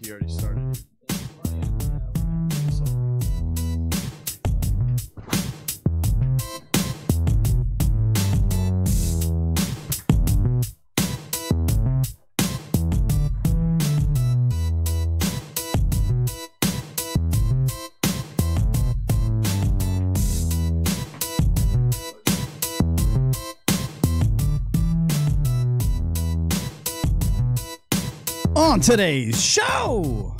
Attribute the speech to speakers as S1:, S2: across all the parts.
S1: He already started.
S2: On today's show,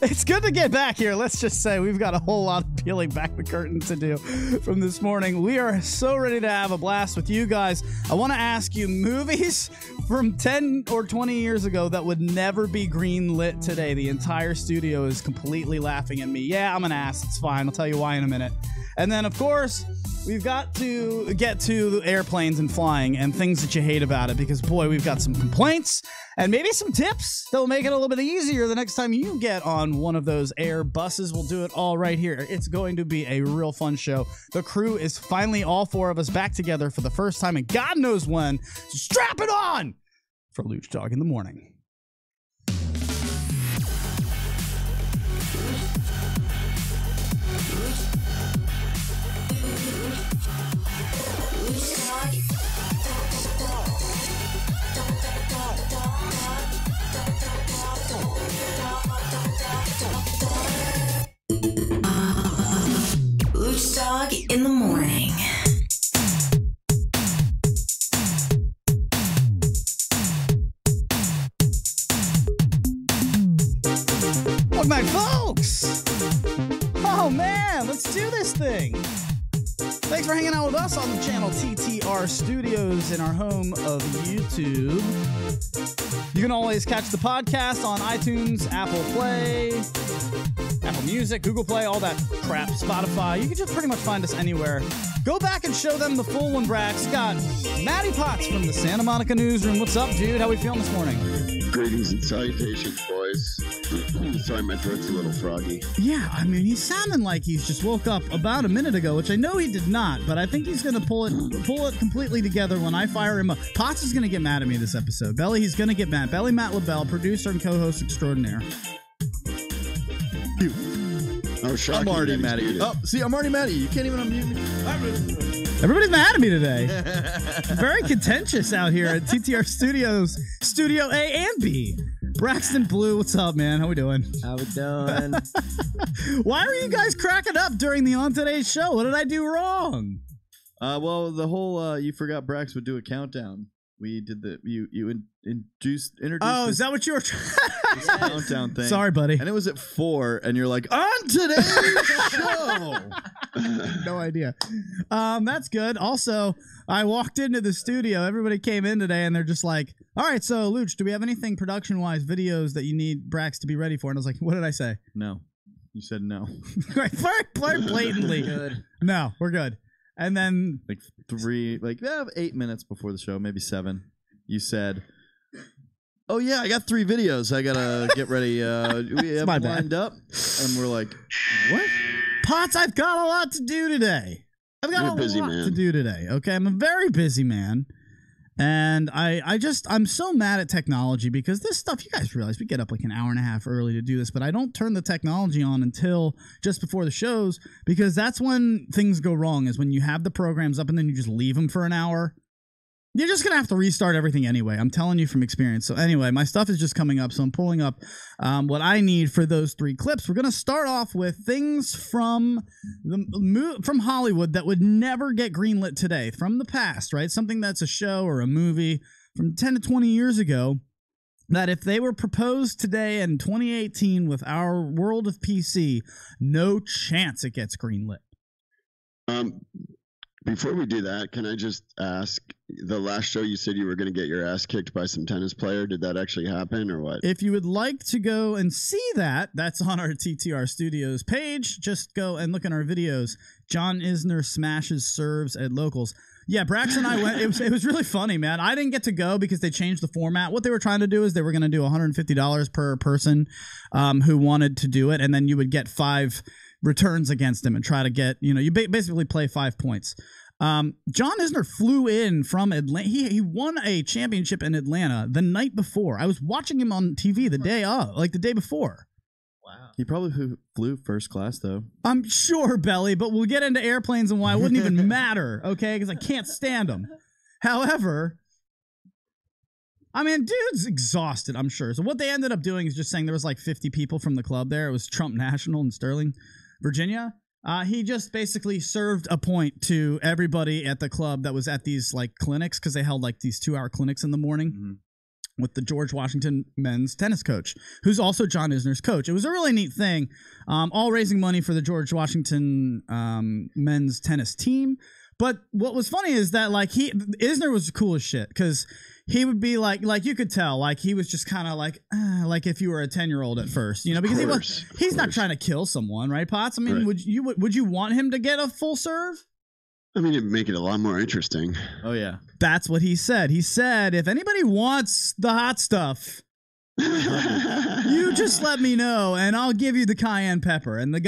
S2: it's good to get back here. Let's just say we've got a whole lot of peeling back the curtain to do from this morning. We are so ready to have a blast with you guys. I want to ask you movies from 10 or 20 years ago that would never be green lit today. The entire studio is completely laughing at me. Yeah, I'm an ass. It's fine. I'll tell you why in a minute. And then, of course, we've got to get to airplanes and flying and things that you hate about it because, boy, we've got some complaints and maybe some tips that will make it a little bit easier the next time you get on one of those air buses. We'll do it all right here. It's going to be a real fun show. The crew is finally, all four of us, back together for the first time in God knows when. So strap it on for Lucdogg in the morning.
S3: Lucdogg in the morning.
S2: Welcome back, folks. Oh man, let's do this thing. Thanks for hanging out with us on the channel TTR Studios in our home of YouTube. You can always catch the podcast on iTunes, Apple Play, Apple Music, Google Play, all that crap, Spotify. You can just pretty much find us anywhere. Go back and show them the full one, Brax. Got Matty Potts from the Santa Monica Newsroom. What's up, dude? How we feeling this morning?
S4: Greetings and salutations, boys. Sorry, my throat's a little froggy.
S2: Yeah, I mean, he's sounding like he's just woke up about a minute ago, which I know he did not, but I think he's going to pull it completely together when I fire him up. Potts is going to get mad at me this episode. Belly, he's going to get mad. Belly Matt LaBelle, producer and co-host extraordinaire.
S4: Oh,
S1: I'm already mad at you. Oh, see, I'm already mad at you. You can't even unmute me.
S2: Everybody's mad at me today. Very contentious out here at TTR Studios, Studio A and B. Braxton Blue, what's up, man? How we doing?
S5: How we doing?
S2: Why were you guys cracking up during the On Today's show? What did I do wrong?
S1: Well, the whole you forgot Brax would do a countdown. We did the you introduced.
S2: Oh, is that what you were
S1: this countdown thing?
S2: Sorry, buddy.
S1: And it was at 4, and you're like, on today's show.
S2: No idea. That's good. Also, I walked into the studio. Everybody came in today, and they're just like, all right, so, Luch, do we have anything production-wise, videos that you need Brax to be ready for? And I was like, what did I say?
S1: No. You said no.
S2: Very blatantly.
S5: Good.
S2: No, we're good. And then...
S1: Like 8 minutes before the show, maybe 7, you said... Oh, yeah, I got 3 videos. I got to get ready. We have lined up. And we're like, what?
S2: Potts, I've got a lot to do today. I've got a lot to do today. Okay, I'm a very busy man. And I'm so mad at technology because this stuff, you guys realize we get up like an hour and a half early to do this, but I don't turn the technology on until just before the shows because that's when things go wrong, is when you have the programs up and then you just leave them for an hour. You're just going to have to restart everything anyway. I'm telling you from experience. So anyway, my stuff is just coming up, so I'm pulling up what I need for those 3 clips. We're going to start off with things from Hollywood that would never get greenlit today, from the past, right? Something that's a show or a movie from 10 to 20 years ago that if they were proposed today in 2018 with our world of PC, no chance it gets greenlit.
S4: Before we do that, can I just ask, the last show you said you were going to get your ass kicked by some tennis player. Did that actually happen or what?
S2: If you would like to go and see that, that's on our TTR Studios page. Just go and look in our videos. John Isner smashes serves at locals. Yeah, Brax and I went. It was really funny, man. I didn't get to go because they changed the format. What they were trying to do is they were going to do $150 per person who wanted to do it, and then you would get 5 returns against them and try to get, you basically play 5 points. John Isner flew in from Atlanta. He won a championship in Atlanta the night before. I was watching him on TV the day before.
S1: Wow. He probably flew first class, though. I'm
S2: sure, Belly, but we'll get into airplanes and why it wouldn't even matter, okay? Because I can't stand them. However, I mean, dude's exhausted, I'm sure. So what they ended up doing is just saying there was like 50 people from the club there. It was Trump National in Sterling, Virginia. He just basically served a point to everybody at the club that was at these like clinics, because they held like these 2-hour clinics in the morning with the George Washington men's tennis coach, who's also John Isner's coach. It was a really neat thing, all raising money for the George Washington men's tennis team. But what was funny is that like Isner was cool as shit, because he would be like you could tell, like he was just kind of like if you were a 10-year-old at first, you know, because he's not trying to kill someone, right, Potts? I mean, would you want him to get a full serve?
S4: I mean, it'd make it a lot more interesting.
S1: Oh yeah,
S2: that's what he said. He said, if anybody wants the hot stuff, you just let me know and I'll give you the cayenne pepper. And the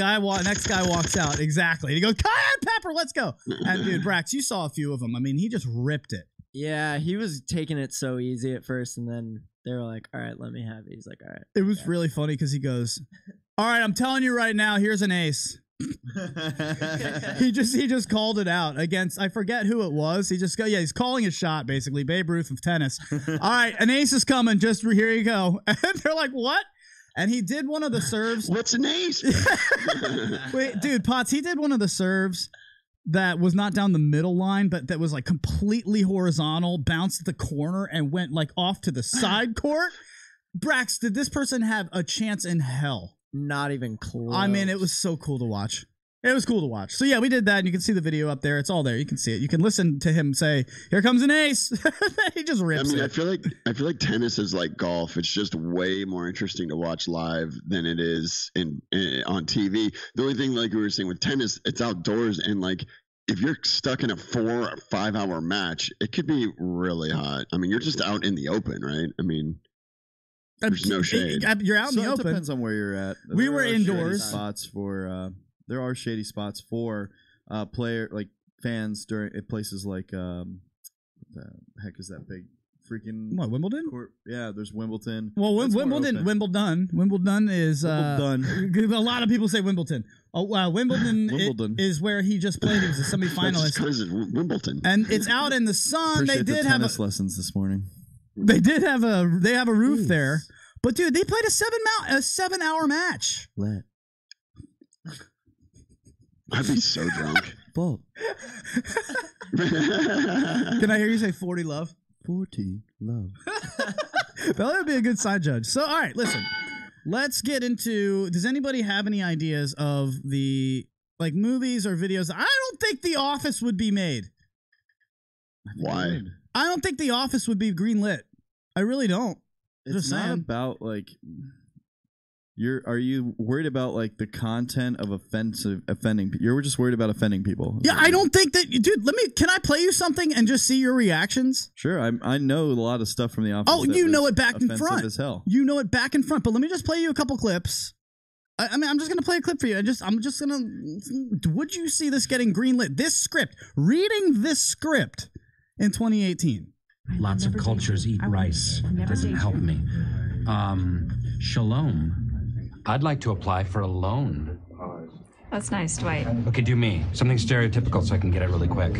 S2: next guy walks out. Exactly. He goes, cayenne pepper, let's go. And dude, Brax, you saw a few of them. I mean, he just ripped it.
S5: Yeah, he was taking it so easy at first, and then they were like, all right, let me have it. He's like, all right.
S2: It was really funny because he goes, all right, I'm telling you right now, here's an ace. he just called it out against, I forget who it was. He's calling a shot, basically. Babe Ruth of tennis. All right, an ace is coming. Just here you go. And they're like, what? And he did one of the serves.
S4: What's an ace?
S2: Wait, dude, Potts, he did one of the serves that was not down the middle line, but that was like completely horizontal, bounced at the corner and went like off to the side court. Brax, did this person have a chance in hell?
S5: Not even close.
S2: I mean, it was so cool to watch. It was cool to watch. So yeah, we did that, and you can see the video up there. It's all there. You can see it. You can listen to him say, "Here comes an ace." He just rips it.
S4: I feel like tennis is like golf. It's just way more interesting to watch live than it is on TV. The only thing, like we were saying with tennis, it's outdoors, and like if you're stuck in a 4 or 5 hour match, it could be really hot. I mean, you're just out in the open, right? I mean, there's no shade.
S2: You're out in the open.
S1: It depends on where you're at.
S2: We were indoors.
S1: There are shady spots for fans at places like what the heck is that big freaking
S2: Wimbledon?
S1: Court? Yeah, there's Wimbledon.
S2: Well, Wimbledon is a lot of people say Wimbledon. Wimbledon is where he just played. He was a semifinalist.
S4: Because it's Wimbledon,
S2: and it's out in the sun.
S1: Appreciate they did have lessons this morning.
S2: They have a roof there, but dude, they played a 7-hour match.
S4: I'd be so drunk.
S1: Full.
S2: Can I hear you say 40 love?
S1: 40 love.
S2: That would be a good side judge. So, all right, listen. Let's get into, does anybody have any ideas of the like movies or videos? I don't think The Office would be made.
S4: Why?
S2: I don't think The Office would be greenlit. I really don't.
S1: It's not about like are you worried about like the content of offending? You're just worried about offending people.
S2: Yeah, I don't think that, dude. Can I play you something and just see your reactions?
S1: Sure, I know a lot of stuff from The Office.
S2: Oh, you know it back and front.
S1: As hell.
S2: You know it back and front. But let me just play you a couple clips. I mean, I'm just gonna play a clip for you. I'm just gonna. Would you see this getting greenlit? This script, reading this script in 2018.
S6: Lots of cultures eat rice. Doesn't help me. Shalom. I'd like to apply for a loan.
S7: That's nice, Dwight.
S6: Okay, do me. Something stereotypical so I can get it really quick.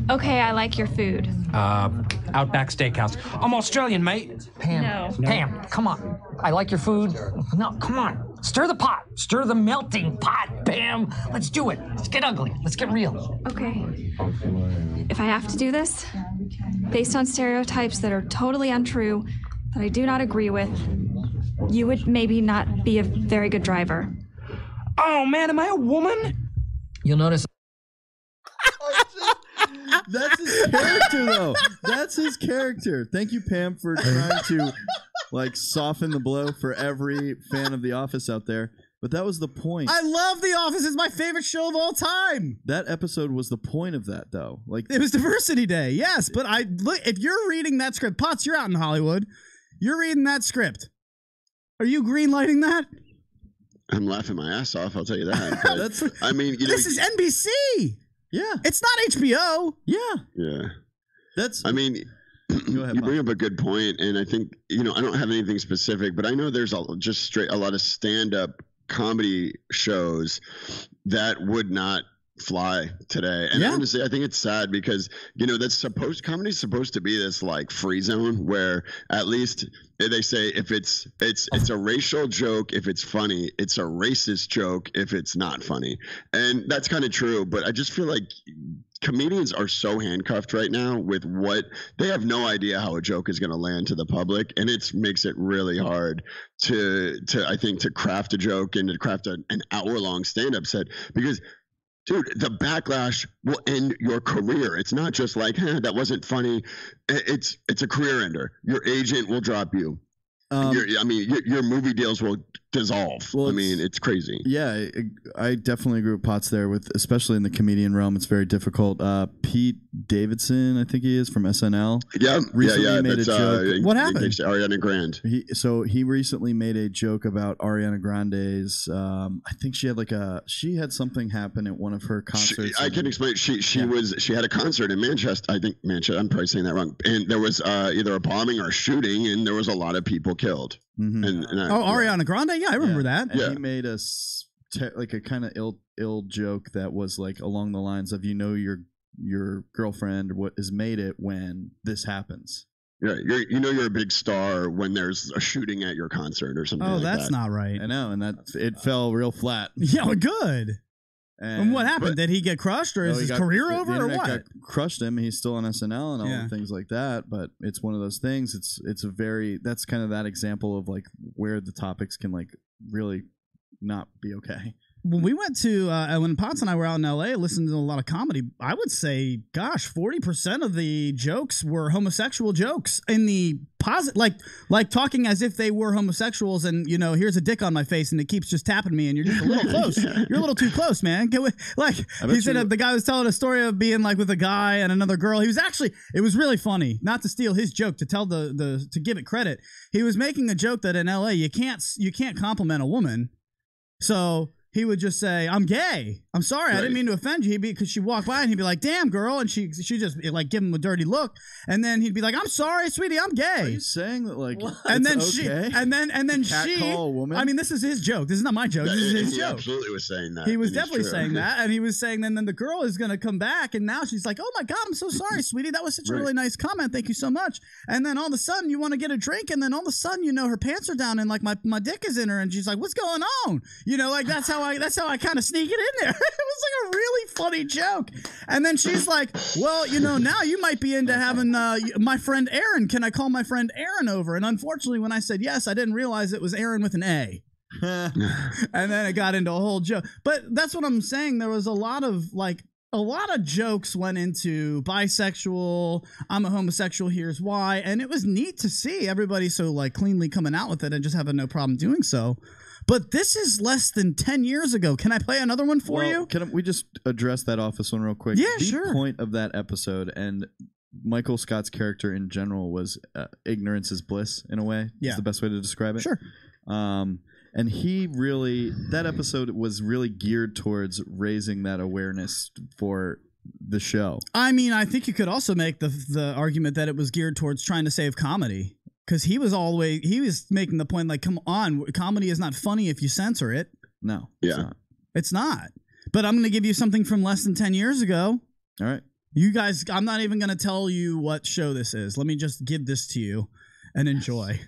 S7: Okay, I like your food.
S6: Outback Steakhouse. I'm Australian, mate.
S7: No.
S8: Pam, come on. I like your food. No, come on. Stir the pot. Stir the melting pot, Pam. Let's do it. Let's get ugly. Let's get real.
S7: Okay. If I have to do this, based on stereotypes that are totally untrue, that I do not agree with, you would maybe not be a very good driver.
S6: Oh, man, am I a woman?
S8: You'll notice.
S1: That's his character, though. That's his character. Thank you, Pam, for trying to like soften the blow for every fan of The Office out there. But that was the point.
S2: I love The Office. It's my favorite show of all time.
S1: That episode was the point of that, though. Like
S2: it was Diversity Day, yes. But if you're reading that script, Potts, you're out in Hollywood. You're reading that script. Are you greenlighting that?
S4: I'm laughing my ass off. I'll tell you that. But, I mean,
S2: this is NBC.
S1: Yeah.
S2: It's not HBO.
S1: Yeah.
S4: Yeah.
S1: That's.
S4: I mean,
S1: Go ahead,
S4: you bring
S1: Mike.
S4: up a good point, and I think I don't have anything specific, but I know there's a lot of stand-up comedy shows that would not fly today. And honestly, I think it's sad because comedy's supposed to be this like free zone where at least they say if it's a racial joke if it's funny, it's a racist joke if it's not funny. And that's kind of true, but I just feel like comedians are so handcuffed right now with what they have no idea how a joke is going to land to the public, and it makes it really hard to craft a joke and to craft an hour-long stand-up set because dude, the backlash will end your career. It's not just like, that wasn't funny. It's a career ender. Your agent will drop you. Your movie deals will dissolve.
S1: Well,
S4: it's crazy.
S1: Yeah, I definitely agree with Potts there. Especially in the comedian realm, it's very difficult. Pete Davidson, I think he is from SNL.
S4: Yeah,
S1: recently made a joke.
S2: What happened?
S4: Ariana Grande.
S1: He recently made a joke about Ariana Grande's. I think she had something happen at one of her concerts.
S4: I can explain. She had a concert in Manchester. I think Manchester. I'm probably saying that wrong. And there was either a bombing or a shooting, and there was a lot of people killed.
S1: Mm-hmm.
S2: Ariana Grande? Yeah, I remember that.
S1: And he made a kind of ill joke that was like along the lines of, your girlfriend has made it when this happens.
S4: Yeah, you're a big star when there's a shooting at your concert or something.
S2: Oh,
S4: like
S2: that's
S4: that.
S2: not right.
S1: I know, and it fell real flat.
S2: Yeah, good. And what happened? Did he get crushed, or is his career over, or what?
S1: Got crushed him. He's still on SNL and all the things like that. But it's one of those things. That's kind of that example of like where the topics can like really not be okay.
S2: When we went to when Potts and I were out in LA listening to a lot of comedy, I would say, 40% of the jokes were homosexual jokes in the positive, like talking as if they were homosexuals, and here's a dick on my face and it keeps just tapping me and you're just a little close. You're a little too close, man. He said the guy was telling a story of being like with a guy and another girl. It was really funny. Not to steal his joke, to tell to give it credit. He was making a joke that in LA you can't compliment a woman. So he would just say, "I'm gay. I'm sorry. I didn't mean to offend you." Because she walked by and he'd be like, "Damn, girl," and she just like give him a dirty look, and then he'd be like, "I'm sorry, sweetie. I'm gay."
S1: Are you saying that like?
S2: And then
S1: okay?
S2: and then she.
S1: Call a woman?
S2: I mean, this is his joke. This is not my joke. This is his
S4: he
S2: joke.
S4: Absolutely was saying that.
S2: He was definitely saying that, and he was saying then the girl is gonna come back, and now she's like, "Oh my God, I'm so sorry, sweetie. That was such a really nice comment. Thank you so much." And then all of a sudden you want to get a drink, and then all of a sudden her pants are down and like my dick is in her, and she's like, "What's going on?" Like that's how I kind of sneak it in there. It was like a really funny joke. And then she's like, "Well, now you might be into having my friend Aaron. Can I call my friend Aaron over?" And unfortunately, when I said yes, I didn't realize it was Aaron with an A. And then it got into a whole joke. But that's what I'm saying. There was a lot of jokes went into bisexual, I'm a homosexual, here's why. And it was neat to see everybody so like cleanly coming out with it and just having no problem doing so. But this is less than 10 years ago. Can I play another one for you?
S1: Can we just address that office one real quick?
S2: Yeah,
S1: the point of that episode and Michael Scott's character in general was ignorance is bliss in a way. Yeah. Is the best way to describe it.
S2: Sure.
S1: And that episode was really geared towards raising that awareness for the show.
S2: I mean, I think you could also make the argument that it was geared towards trying to save comedy. Because he was making the point like, come on, comedy is not funny if you censor it.
S1: No.
S4: Yeah.
S2: It's not. But I'm going to give you something from less than 10 years ago.
S1: All right.
S2: You guys, I'm not even going to tell you what show this is. Let me just give this to you and enjoy.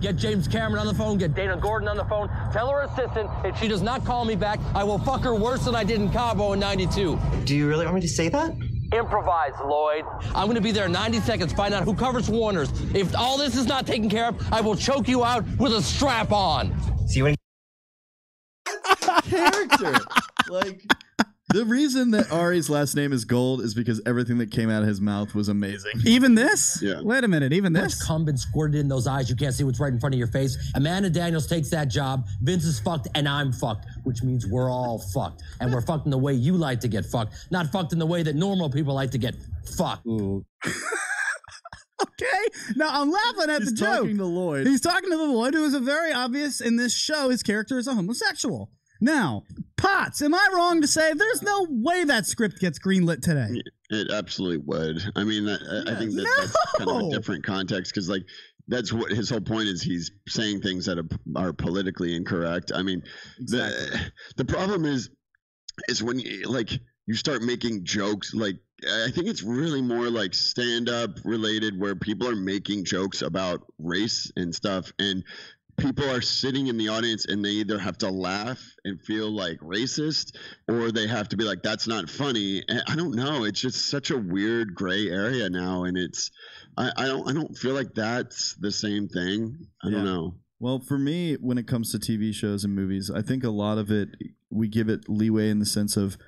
S9: Get James Cameron on the phone, get Dana Gordon on the phone, tell her assistant if she does not call me back, I will fuck her worse than I did in Cabo in 92.
S10: Do you really want me to say that?
S9: Improvise, Lloyd. I'm going to be there in 90 seconds, find out who covers Warner's. If all this is not taken care of, I will choke you out with a strap on.
S10: See what
S1: character. Like, the reason that Ari's last name is Gold is because everything that came out of his mouth was amazing.
S2: Even this?
S4: Yeah.
S2: Wait a minute, even this?
S9: Much cum been squirted in those eyes, you can't see what's right in front of your face. Amanda Daniels takes that job, Vince is fucked, and I'm fucked, which means we're all fucked. And we're fucked in the way you like to get fucked, not fucked in the way that normal people like to get fucked.
S2: Ooh. Okay, now I'm laughing at the joke. He's
S1: talking to Lloyd.
S2: He's talking to the Lloyd, who is a very obvious in this show. His character is a homosexual. Now, Potts, am I wrong to say there's no way that script gets greenlit today?
S4: It absolutely would. I mean, I think that's kind of a different context because, like, that's what his whole point is. He's saying things that are politically incorrect. I mean, the problem is when you start making jokes. Like, I think it's really more like stand-up related, where people are making jokes about race and stuff, and people are sitting in the audience and they either have to laugh and feel like racist, or they have to be like, that's not funny. And I don't know. It's just such a weird gray area now. And I don't feel like that's the same thing. I don't know.
S1: Well, for me, when it comes to TV shows and movies, I think a lot of it, we give it leeway in the sense of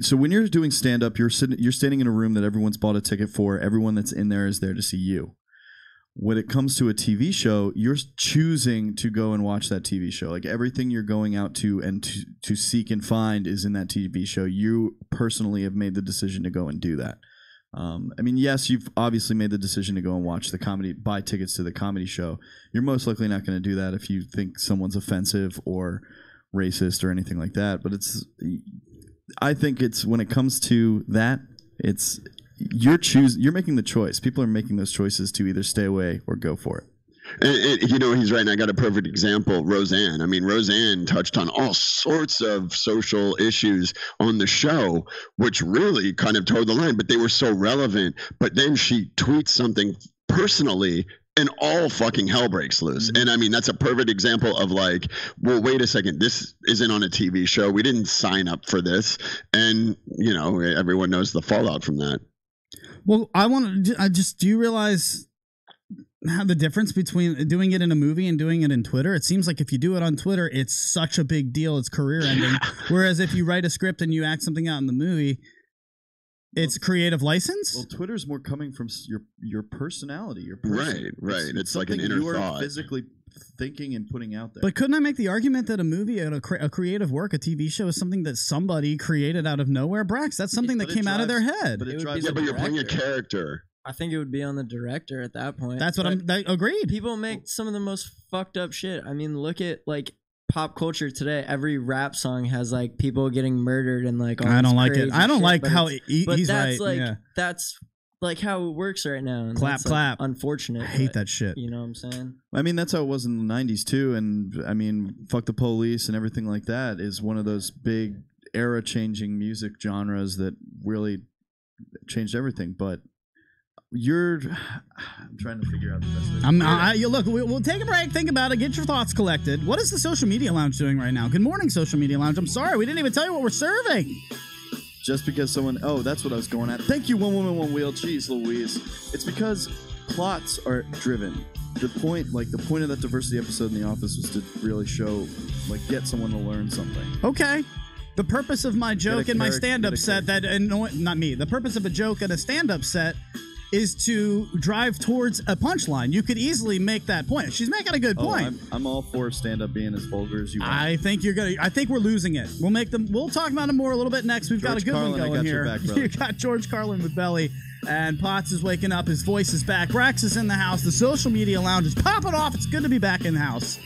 S1: so when you're doing stand up, you're standing in a room that everyone's bought a ticket for. Everyone that's in there is there to see you. When it comes to a TV show, you're choosing to go and watch that TV show. Like, everything you're going out to and to seek and find is in that TV show. You personally have made the decision to go and do that. I mean, yes, you've obviously made the decision to go and watch the comedy, buy tickets to the comedy show. You're most likely not going to do that if you think someone's offensive or racist or anything like that. But I think it's when it comes to that, you're making the choice. People are making those choices to either stay away or go for it.
S4: And he's right. And I got a perfect example, Roseanne. I mean, Roseanne touched on all sorts of social issues on the show, which really kind of towed the line, but they were so relevant. But then she tweets something personally and all fucking hell breaks loose. And I mean, that's a perfect example of like, well, wait a second, this isn't on a TV show. We didn't sign up for this. And, everyone knows the fallout from that.
S2: Well, do you realize how the difference between doing it in a movie and doing it in Twitter? It seems like if you do it on Twitter, it's such a big deal. It's career ending. Whereas if you write a script and you act something out in the movie, it's creative license.
S1: Well, Twitter's more coming from your personality, your person.
S4: Right. It's like an inner
S1: you
S4: thought.
S1: Are physically thinking and putting out there.
S2: But couldn't I make the argument that a movie, a creative work, a TV show is something that somebody created out of nowhere? Brax, that's something that came out of their head.
S4: But you're playing a character.
S5: I think it would be on the director at that point.
S2: That's what agreed.
S5: People make some of the most fucked up shit. I mean, look at like pop culture today. Every rap song has like people getting murdered and like all
S2: I don't like it. I don't
S5: shit,
S2: like how he's
S5: that's
S2: right.
S5: Like that's like how it works right now. And
S2: clap,
S5: that's,
S2: clap.
S5: Like, unfortunate.
S2: I hate that shit.
S5: You know what I'm saying?
S1: I mean, that's how it was in the 90s too. And I mean, Fuck the Police and everything like that is one of those big era-changing music genres that really changed everything. But I'm trying to figure out the best way.
S2: Look, we'll take a break. Think about it. Get your thoughts collected. What is the Social Media Lounge doing right now? Good morning, Social Media Lounge. I'm sorry, we didn't even tell you what we're serving.
S1: Just because that's what I was going at. Thank you, One Woman, One Wheel. Jeez Louise. It's because plots are driven. The point of that diversity episode in The Office was to really show, get someone to learn something.
S2: Okay. The purpose of my joke in my stand-up set not me. The purpose of a joke in a stand-up set is to drive towards a punchline. You could easily make that point. She's making a good point.
S1: I'm all for stand-up being as vulgar as you want.
S2: I think we're losing it. We'll talk about it more a little bit next. We've got a good one going here. You got George Carlin with Belly, and Potts is waking up. His voice is back. Brax is in the house. The Social Media Lounge is popping off. It's good to be back in the house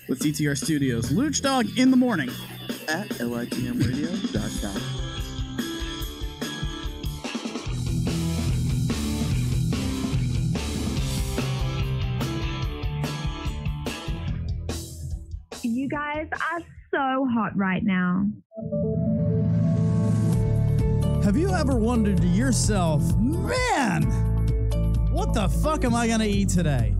S2: with CTR Studios. Lucdogg in the morning
S1: at litmradio.com.
S10: You guys are so hot right now.
S2: Have you ever wondered to yourself, man, what the fuck am I going to eat today?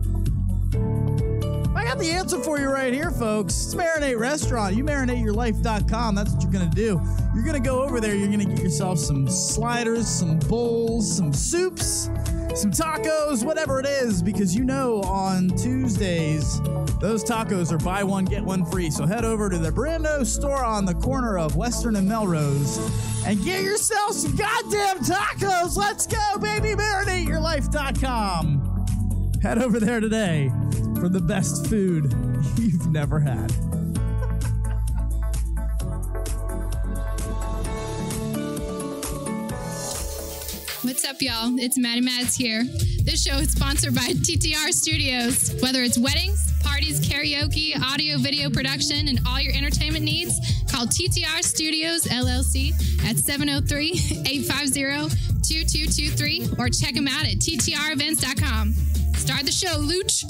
S2: I got the answer for you right here, folks. It's Marinate Restaurant. You marinateyourlife.com. That's what you're going to do. You're going to go over there. You're going to get yourself some sliders, some bowls, some soups, some tacos, whatever it is, because on Tuesdays, those tacos are buy one, get one free. So head over to the Brando store on the corner of Western and Melrose and get yourself some goddamn tacos. Let's go, baby. MarinateYourLife.com. Head over there today for the best food you've never had.
S11: What's up, y'all? It's Maddie Mads here. This show is sponsored by TTR Studios. Whether it's weddings, parties, karaoke, audio, video production, and all your entertainment needs, call TTR Studios, LLC at 703-850-2223 or check them out at ttrevents.com. Start the show, Looch.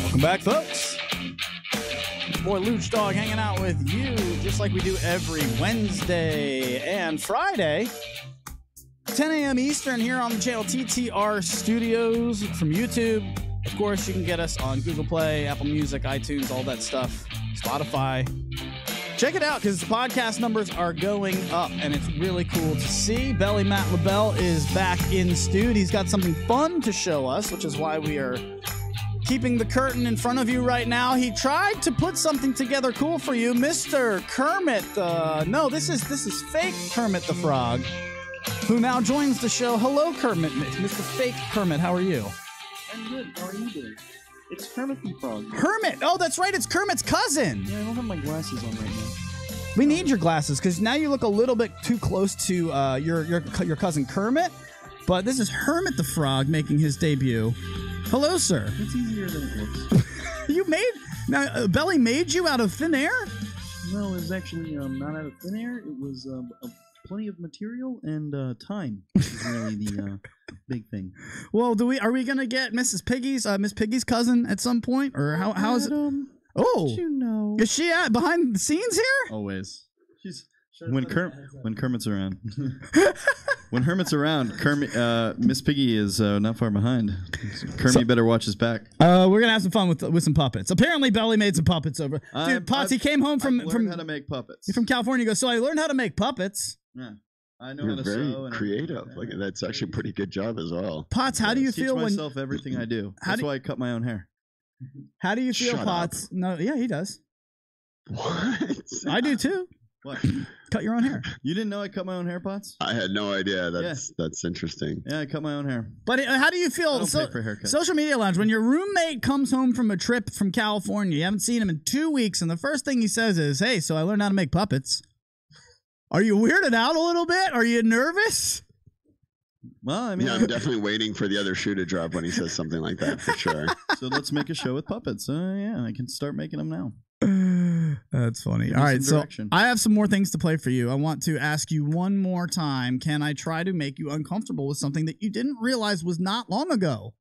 S2: Welcome back, folks. Boy, Lucdogg hanging out with you just like we do every Wednesday and Friday. 10 a.m. Eastern here on the channel TTR Studios from YouTube. Of course, you can get us on Google Play, Apple Music, iTunes, all that stuff, Spotify. Check it out because the podcast numbers are going up and it's really cool to see. Belly Matt LaBelle is back in studio. He's got something fun to show us, which is why we are keeping the curtain in front of you right now. He tried to put something together cool for you, Mr. Kermit. No, this is fake Kermit the Frog, who now joins the show. Hello, Kermit, Mr. Fake Kermit. How are you?
S1: I'm good. How are you doing? It's Kermit the Frog.
S2: Kermit! Oh, that's right. It's Kermit's cousin.
S1: Yeah, I don't have my glasses on right now.
S2: We need your glasses because now you look a little bit too close to your cousin Kermit. But this is Hermit the Frog making his debut. Hello, sir.
S1: It's easier than it looks.
S2: Belly made you out of thin air?
S1: No, it was actually not out of thin air. It was plenty of material and time. Which is really the big thing.
S2: Well, are we gonna get Miss Piggy's cousin at some point, or how is it? Oh,
S1: you know,
S2: is she at behind the scenes here?
S1: Always. She's when Kermit's around. When Hermit's around, Miss Piggy is not far behind. Kermit better watch his back.
S2: We're gonna have some fun with some puppets. Apparently, Belly made some puppets over. Dude, Potsy came home from
S1: how to make puppets.
S2: From California. He goes, so I learned how to make puppets.
S1: Yeah, I know
S4: You're
S1: how to
S4: very
S1: sew.
S4: creative. Like that's actually a pretty good job as well.
S2: Potts, how do you feel when
S1: myself everything I do? That's why I cut my own hair.
S2: How do you feel,
S4: Shut
S2: Potts?
S4: up.
S2: No, yeah, he does.
S4: What?
S2: I do too.
S1: What?
S2: Cut your own hair.
S1: You didn't know I cut my own hair, Potts?
S4: I had no idea. That's interesting.
S1: Yeah, I cut my own hair.
S2: But how do you feel?
S1: I don't pay for haircuts.
S2: Social Media Lounge, when your roommate comes home from a trip from California, you haven't seen him in 2 weeks, and the first thing he says is, "Hey, so I learned how to make puppets." Are you weirded out a little bit? Are you nervous?
S1: Well, I mean,
S4: Yeah, I'm definitely waiting for the other shoe to drop when he says something like that for sure.
S1: So let's make a show with puppets. Yeah, I can start making them now.
S2: That's funny.
S1: Give
S2: All
S1: me
S2: right,
S1: some
S2: so
S1: direction.
S2: I have some more things to play for you. I want to ask you one more time. Can I try to make you uncomfortable with something that you didn't realize was not long ago?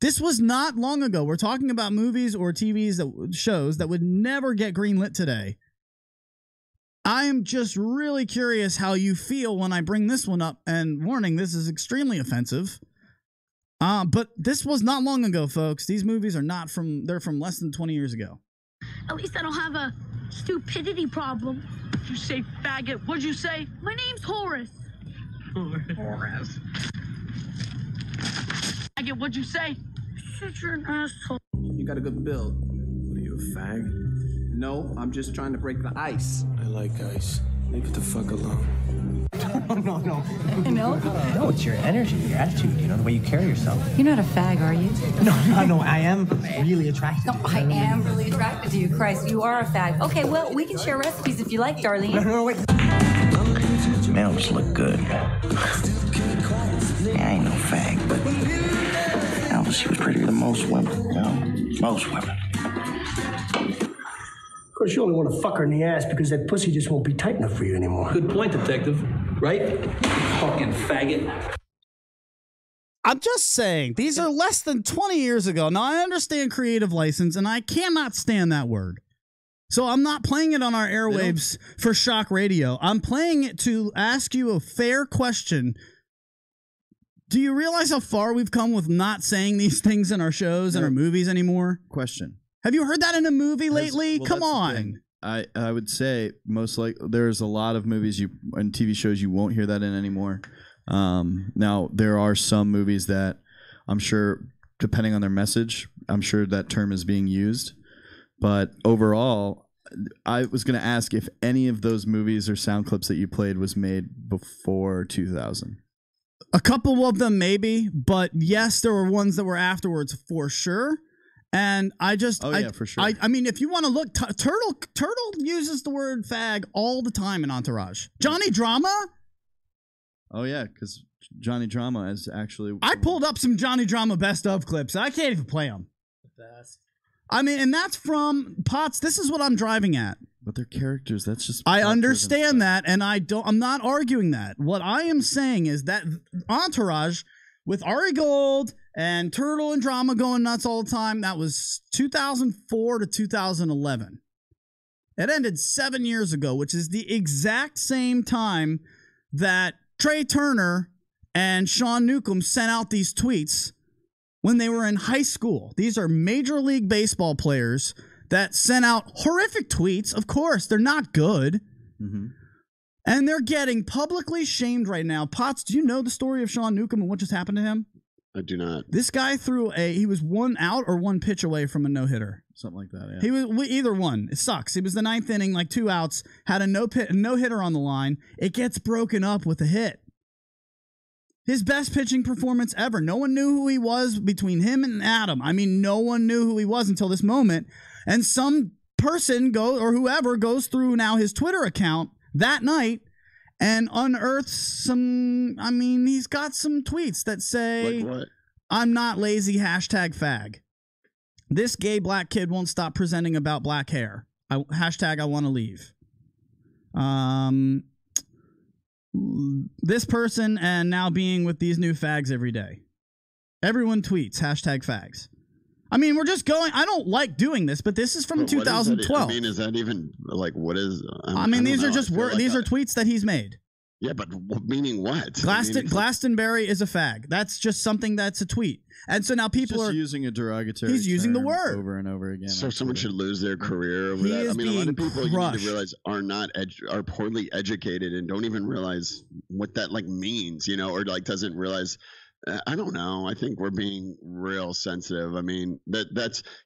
S2: This was not long ago. We're talking about movies or shows that would never get greenlit today. I am just really curious how you feel when I bring this one up. And warning, this is extremely offensive. But this was not long ago, folks. These movies are they're from less than 20 years ago.
S12: At least I don't have a stupidity problem.
S13: Did you say faggot? What'd you say?
S12: My name's Horace.
S13: Horace. Faggot, what'd you say?
S12: Shit, you're an asshole.
S14: You got a good build. What are you, a fag? No, I'm just trying to break the ice. I like ice. Leave it the fuck alone.
S15: No. No, it's your energy, your attitude, the way you carry yourself.
S16: You're not a fag, are you?
S15: No, I am really attracted to you.
S16: No, I am really attracted to you. Christ, you are a fag. Okay, well, we can share recipes if you like, Darlene.
S15: No, wait.
S17: Males look good. Yeah, I ain't no fag, but she was prettier than most women, most women.
S18: Of course, you only want to fuck her in the ass because that pussy just won't be tight enough for you anymore.
S14: Good point, detective. Right? Fucking faggot.
S2: I'm just saying, these are less than 20 years ago. Now, I understand creative license, and I cannot stand that word. So I'm not playing it on our airwaves for shock radio. I'm playing it to ask you a fair question. Do you realize how far we've come with not saying these things in our shows and our movies anymore?
S1: Question.
S2: Have you heard that in a movie lately? Come on.
S1: I would say most likely there's a lot of movies and TV shows you won't hear that in anymore. Now there are some movies that I'm sure, depending on their message, I'm sure that term is being used. But overall, I was going to ask if any of those movies or sound clips that you played was made before 2000.
S2: A couple of them maybe, but yes, there were ones that were afterwards for sure. And I just,
S1: for sure.
S2: I mean, if you want to look, Turtle uses the word fag all the time in Entourage. Johnny Drama.
S1: Oh yeah, because Johnny Drama is actually.
S2: I pulled up some Johnny Drama best of clips. I can't even play them. The best. I mean, and that's from Potts. This is what I'm driving at.
S1: But they're characters. That's just.
S2: I understand that, and I'm not arguing that. What I am saying is that Entourage, with Ari Gold and Turtle and Drama going nuts all the time, that was 2004 to 2011. It ended 7 years ago, which is the exact same time that Trey Turner and Sean Newcomb sent out these tweets when they were in high school. These are Major League Baseball players that sent out horrific tweets. Of course, they're not good.
S1: Mm-hmm.
S2: And they're getting publicly shamed right now. Potts, do you know the story of Sean Newcomb and what just happened to him?
S4: I do not.
S2: This guy he was 1 out or 1 pitch away from a no-hitter.
S1: Something like that, yeah.
S2: He was either one. It sucks. It was the 9th inning, like 2 outs, had a no-hitter on the line. It gets broken up with a hit. His best pitching performance ever. No one knew who he was between him and Adam. I mean, no one knew who he was until this moment. And some person whoever goes through now his Twitter account that night and unearths some, I mean, he's got some tweets that say,
S4: like what?
S2: I'm not lazy, #fag. This gay black kid won't stop presenting about black hair. I want to leave. This person and now being with these new fags every day. Everyone tweets #fags. I mean, we're just going. I don't like doing this, but this is from 2012.
S4: I mean, is that even like what is?
S2: I mean, these are just these are tweets that he's made.
S4: Yeah, but meaning what?
S2: Glastonbury is a fag. That's just something that's a tweet. And so now people are
S1: using a derogatory.
S2: He's using the word
S1: over and over again.
S4: So someone should lose their career over that. I mean, a lot of people you need to realize are poorly educated and don't even realize what that like means, you know, or like doesn't realize. I don't know. I think we're being real sensitive. I mean,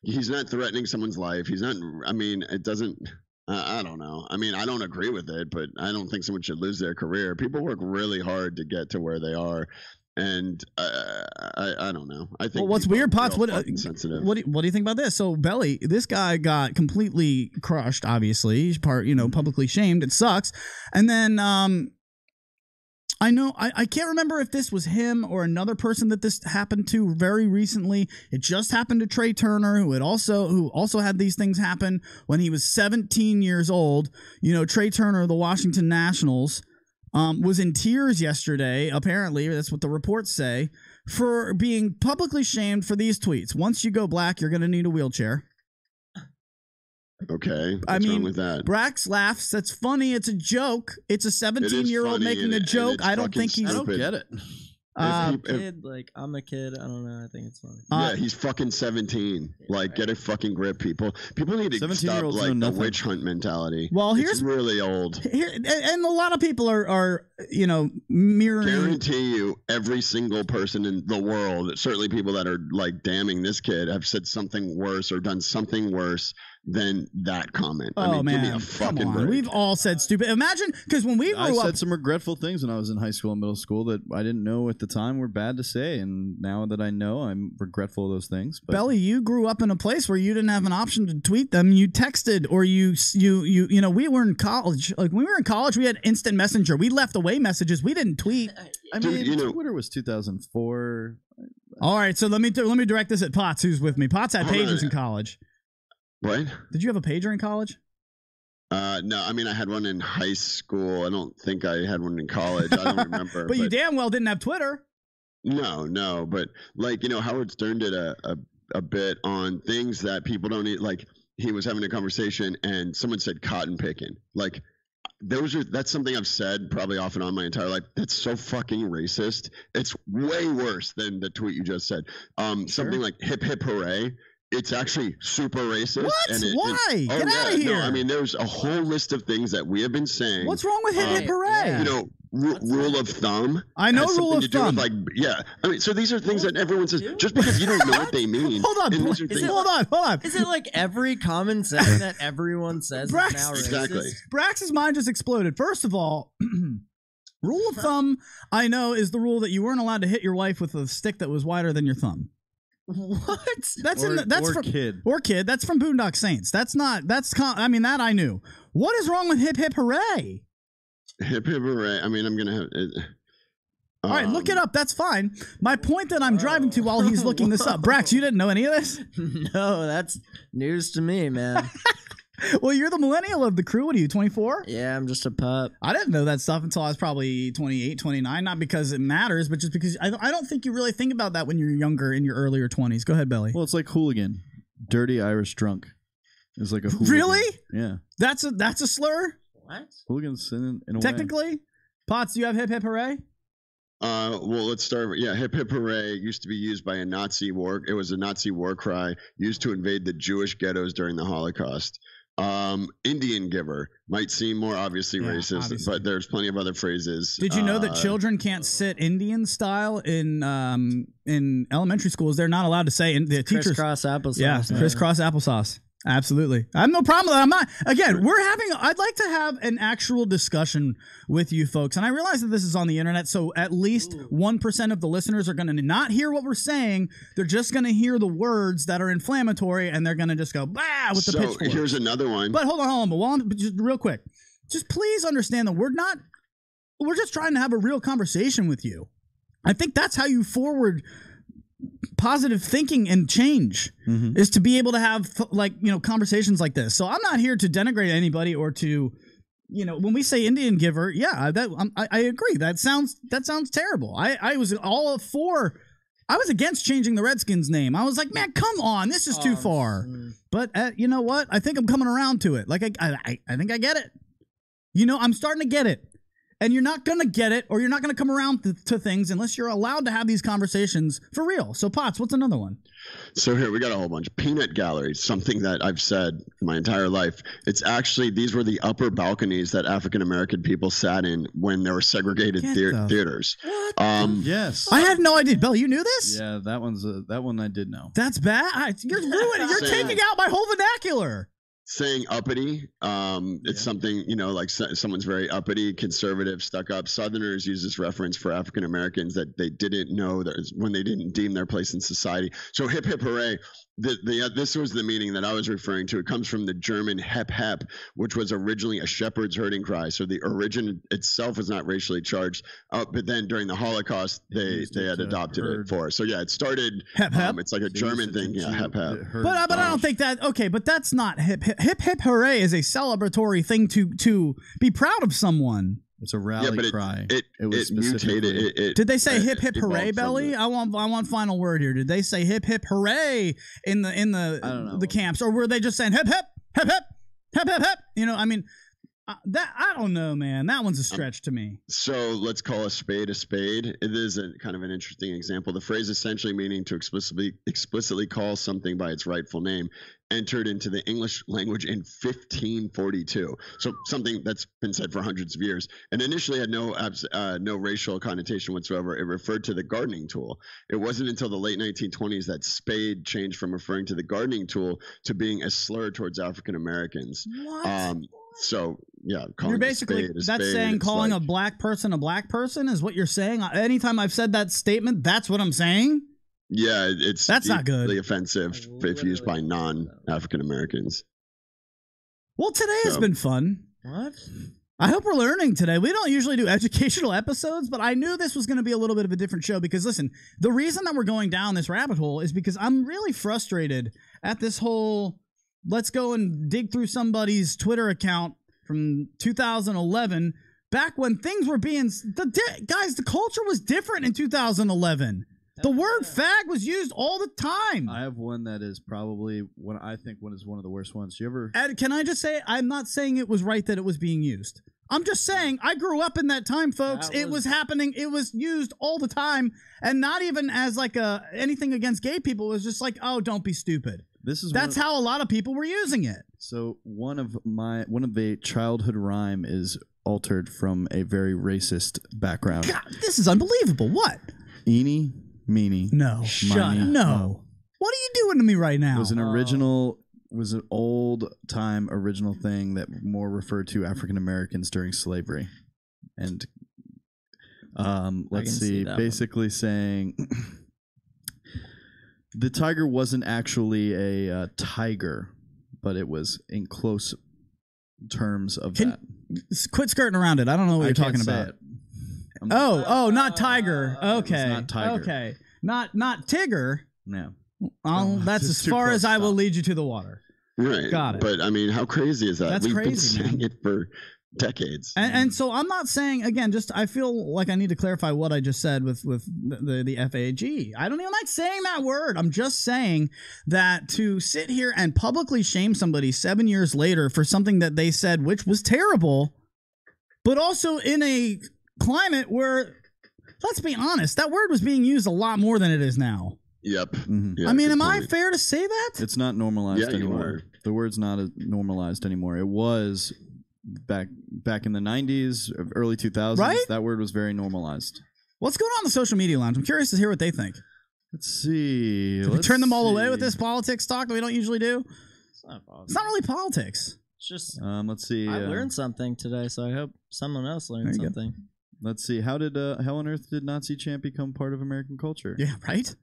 S4: he's not threatening someone's life. He's not. I mean, it doesn't. I don't know. I mean, I don't agree with it, but I don't think someone should lose their career. People work really hard to get to where they are, and I don't know. I think.
S2: Well, what's weird, Potts? What do you think about this? So, Belly, this guy got completely crushed. Obviously, he's publicly shamed. It sucks. And then, I know I can't remember if this was him or another person that this happened to very recently. It just happened to Trey Turner, who also had these things happen when he was 17 years old. You know, Trey Turner of the Washington Nationals was in tears yesterday. Apparently, that's what the reports say, for being publicly shamed for these tweets. Once you go black, you're going to need a wheelchair.
S4: Okay, what's wrong with that?
S2: Brax laughs. That's funny. It's a joke. It's a 17-year-old making a joke. I don't think he's.
S1: I don't get it.
S5: I'm a kid. I don't know. I think it's funny.
S4: Yeah, he's fucking 17. Like, get a fucking grip, people. People need to stop like the witch hunt mentality.
S2: Well,
S4: it's really old.
S2: And a lot of people are mirroring.
S4: Guarantee you, every single person in the world, certainly people that are like damning this kid, have said something worse or done something worse than that comment.
S2: Oh,
S4: I mean,
S2: man,
S4: give me a fucking break.
S2: We've all said stupid. Imagine, because when we grew up,
S1: I said some regretful things when I was in high school and middle school that I didn't know at the time were bad to say, and now that I know, I'm regretful of those things. But
S2: Belly, you grew up in a place where you didn't have an option to tweet them. You texted, or you know, we were in college. Like when we were in college, we had instant messenger. We left away messages. We didn't tweet.
S1: I mean, Twitter was 2004.
S2: All right, so let me direct this at Potts, who's with me. Potts had pagers in college.
S4: What?
S2: Did you have a pager in college?
S4: No, I mean, I had one in high school. I don't think I had one in college. I don't remember.
S2: but you damn well didn't have Twitter.
S4: No, but like, you know, Howard Stern did a bit on things that people don't eat. Like, he was having a conversation and someone said cotton picking. Like, that's something I've said probably off and on my entire life. That's so fucking racist. It's way worse than the tweet you just said. Something like hip hip hooray. It's actually super racist.
S2: What? Why? Get out of here.
S4: No, I mean, there's a whole list of things that we have been saying.
S2: What's wrong with hip hip hooray?
S4: You know, rule of thumb.
S2: I know rule of thumb.
S4: Like, yeah, I mean, so these are things that everyone says just because you don't know what they mean.
S2: Hold on, hold on.
S5: Is it like every common saying that everyone says is now racist?
S4: Exactly.
S2: Brax's mind just exploded. First of all, rule of thumb, I know, is the rule that you weren't allowed to hit your wife with a stick that was wider than your thumb.
S5: What?
S2: That's
S1: or kid.
S2: That's from Boondock Saints. I mean, that I knew. What is wrong with hip hip hooray?
S4: Hip hip hooray. I mean, I'm gonna have it.
S2: All right, look it up. That's fine. My point that I'm driving to while he's looking this up. Brax, you didn't know any of this?
S5: No, that's news to me, man.
S2: Well, you're the millennial of the crew. What are you, 24?
S5: Yeah, I'm just a pup.
S2: I didn't know that stuff until I was probably 28, 29. Not because it matters, but just because I don't think you really think about that when you're younger, in your earlier 20s. Go ahead, Belly.
S1: Well, it's like hooligan. Dirty Irish drunk. It's like a hooligan.
S2: Really?
S1: Yeah.
S2: That's a slur?
S5: What?
S1: Hooligans in a way.
S2: Technically? Potts, do you have hip hip hooray?
S4: Well, let's start with, hip hip hooray used to be used by a Nazi war. It was a Nazi war cry used to invade the Jewish ghettos during the Holocaust. Indian giver might seem more obviously racist, but there's plenty of other phrases.
S2: Did you know that children can't sit Indian style in elementary schools? They're not allowed to say, and the teachers
S5: crisscross applesauce.
S2: Yeah, crisscross applesauce. Absolutely. I have no problem with that. I'm not, again, I'd like to have an actual discussion with you folks. And I realize that this is on the internet, so at least 1% of the listeners are going to not hear what we're saying. They're just going to hear the words that are inflammatory, and they're going to just go, bah, with the pitchfork.
S4: So here's another one.
S2: But hold on. But just real quick, just please understand that we're just trying to have a real conversation with you. I think that's how you forward positive thinking and change, is to be able to have conversations like this. So I'm not here to denigrate anybody or to, when we say Indian giver, I agree. That sounds terrible. I was against changing the Redskins name. I was like, man, come on, this is too far. But you know what? I think I'm coming around to it. Like I think I get it. I'm starting to get it. And you're not going to get it, or you're not going to come around to things unless you're allowed to have these conversations for real. So, Potts, what's another one?
S4: So here, we got a whole bunch. Peanut gallery, something that I've said my entire life. It's actually, these were the upper balconies that African-American people sat in when there were segregated theaters.
S1: Yes.
S2: I had no idea. Bill, you knew this?
S1: Yeah, that one I did know.
S2: That's bad. You're ruining. You're taking out my whole vernacular.
S4: Saying uppity, it's something, like someone's very uppity, conservative, stuck up. Southerners use this reference for African Americans that they didn't know that when they didn't deem their place in society. So hip hip hooray, this was the meaning that I was referring to. It comes from the German hep hep, which was originally a shepherd's herding cry. So the origin itself was not racially charged, but then during the Holocaust, they had adopted it for. So yeah, it started.
S2: Hep hep.
S4: It's like a German thing. Yeah, hep hep.
S2: But I don't think that. Okay, but that's not hip hip. Hip hip hooray is a celebratory thing to be proud of someone.
S1: It's a rally cry.
S4: It was mutated.
S2: Did they say hip hip hooray, Belly? I want final word here. Did they say hip hip hooray in the camps, or were they just saying hip hip hip hip hip hip hip? I mean, that I don't know, man. That one's a stretch to me.
S4: So let's call a spade a spade. It is a kind of an interesting example. The phrase essentially meaning to explicitly call something by its rightful name entered into the English language in 1542. So something that's been said for hundreds of years, and initially had no racial connotation whatsoever. It referred to the gardening tool. It wasn't until the late 1920s that spade changed from referring to the gardening tool to being a slur towards African Americans.
S2: What?
S4: So yeah,
S2: you're basically saying calling a black person is what you're saying. Anytime I've said that statement, that's what I'm saying.
S4: Yeah,
S2: that's not good.
S4: Offensive if used by non-African Americans.
S2: Well, today has been fun.
S5: What?
S2: I hope we're learning today. We don't usually do educational episodes, but I knew this was going to be a little bit of a different show because, listen, the reason that we're going down this rabbit hole is because I'm really frustrated at this whole let's go and dig through somebody's Twitter account from 2011, back when things were being... Guys, the culture was different in 2011. The word fag was used all the time.
S1: I have one that is probably one is one of the worst ones. You ever?
S2: And can I just say, I'm not saying it was right that it was being used. I'm just saying I grew up in that time, folks. It was happening. It was used all the time, and not even as like anything against gay people. It was just like, oh, don't be stupid. That's how a lot of people were using it.
S1: So one of a childhood rhyme is altered from a very racist background.
S2: God, this is unbelievable. What?
S1: Eeny, meeny,
S2: no,
S1: miny,
S2: no. What are you doing to me right now?
S1: Was an old time original thing that more referred to African Americans during slavery, and let's see, basically saying the tiger wasn't actually a tiger, but it was in close terms of that.
S2: Quit skirting around it. I don't know what you're talking about. Not tiger. Okay,
S1: not tiger.
S2: Okay, not Tigger.
S1: No.
S2: That's as far as I will lead you to the water.
S4: Right.
S2: Got it.
S4: But I mean, how crazy is that?
S2: That's
S4: We've
S2: crazy,
S4: been saying it for decades.
S2: And so I'm not saying, again, just I feel like I need to clarify what I just said with the FAG. I'm not saying that word. I'm just saying that to sit here and publicly shame somebody 7 years later for something that they said, which was terrible, but also in a climate where, let's be honest, that word was being used a lot more than it is now.
S4: Yep.
S1: Mm-hmm.
S4: Yeah,
S2: I mean, am I fair to say that?
S1: It's not normalized anymore. The word's not normalized anymore. It was back in the 90s, early 2000s.
S2: Right?
S1: That word was very normalized.
S2: What's going on in the social media lounge? I'm curious to hear what they think.
S1: Let's see.
S2: Did we turn them all away with this politics talk that we don't usually do?
S5: It's not politics.
S2: It's not really politics.
S5: It's just
S1: let's see.
S5: I learned something today, so I hope someone else learned something.
S1: Let's see. How on earth did Nazi chant become part of American culture?
S2: Yeah, right?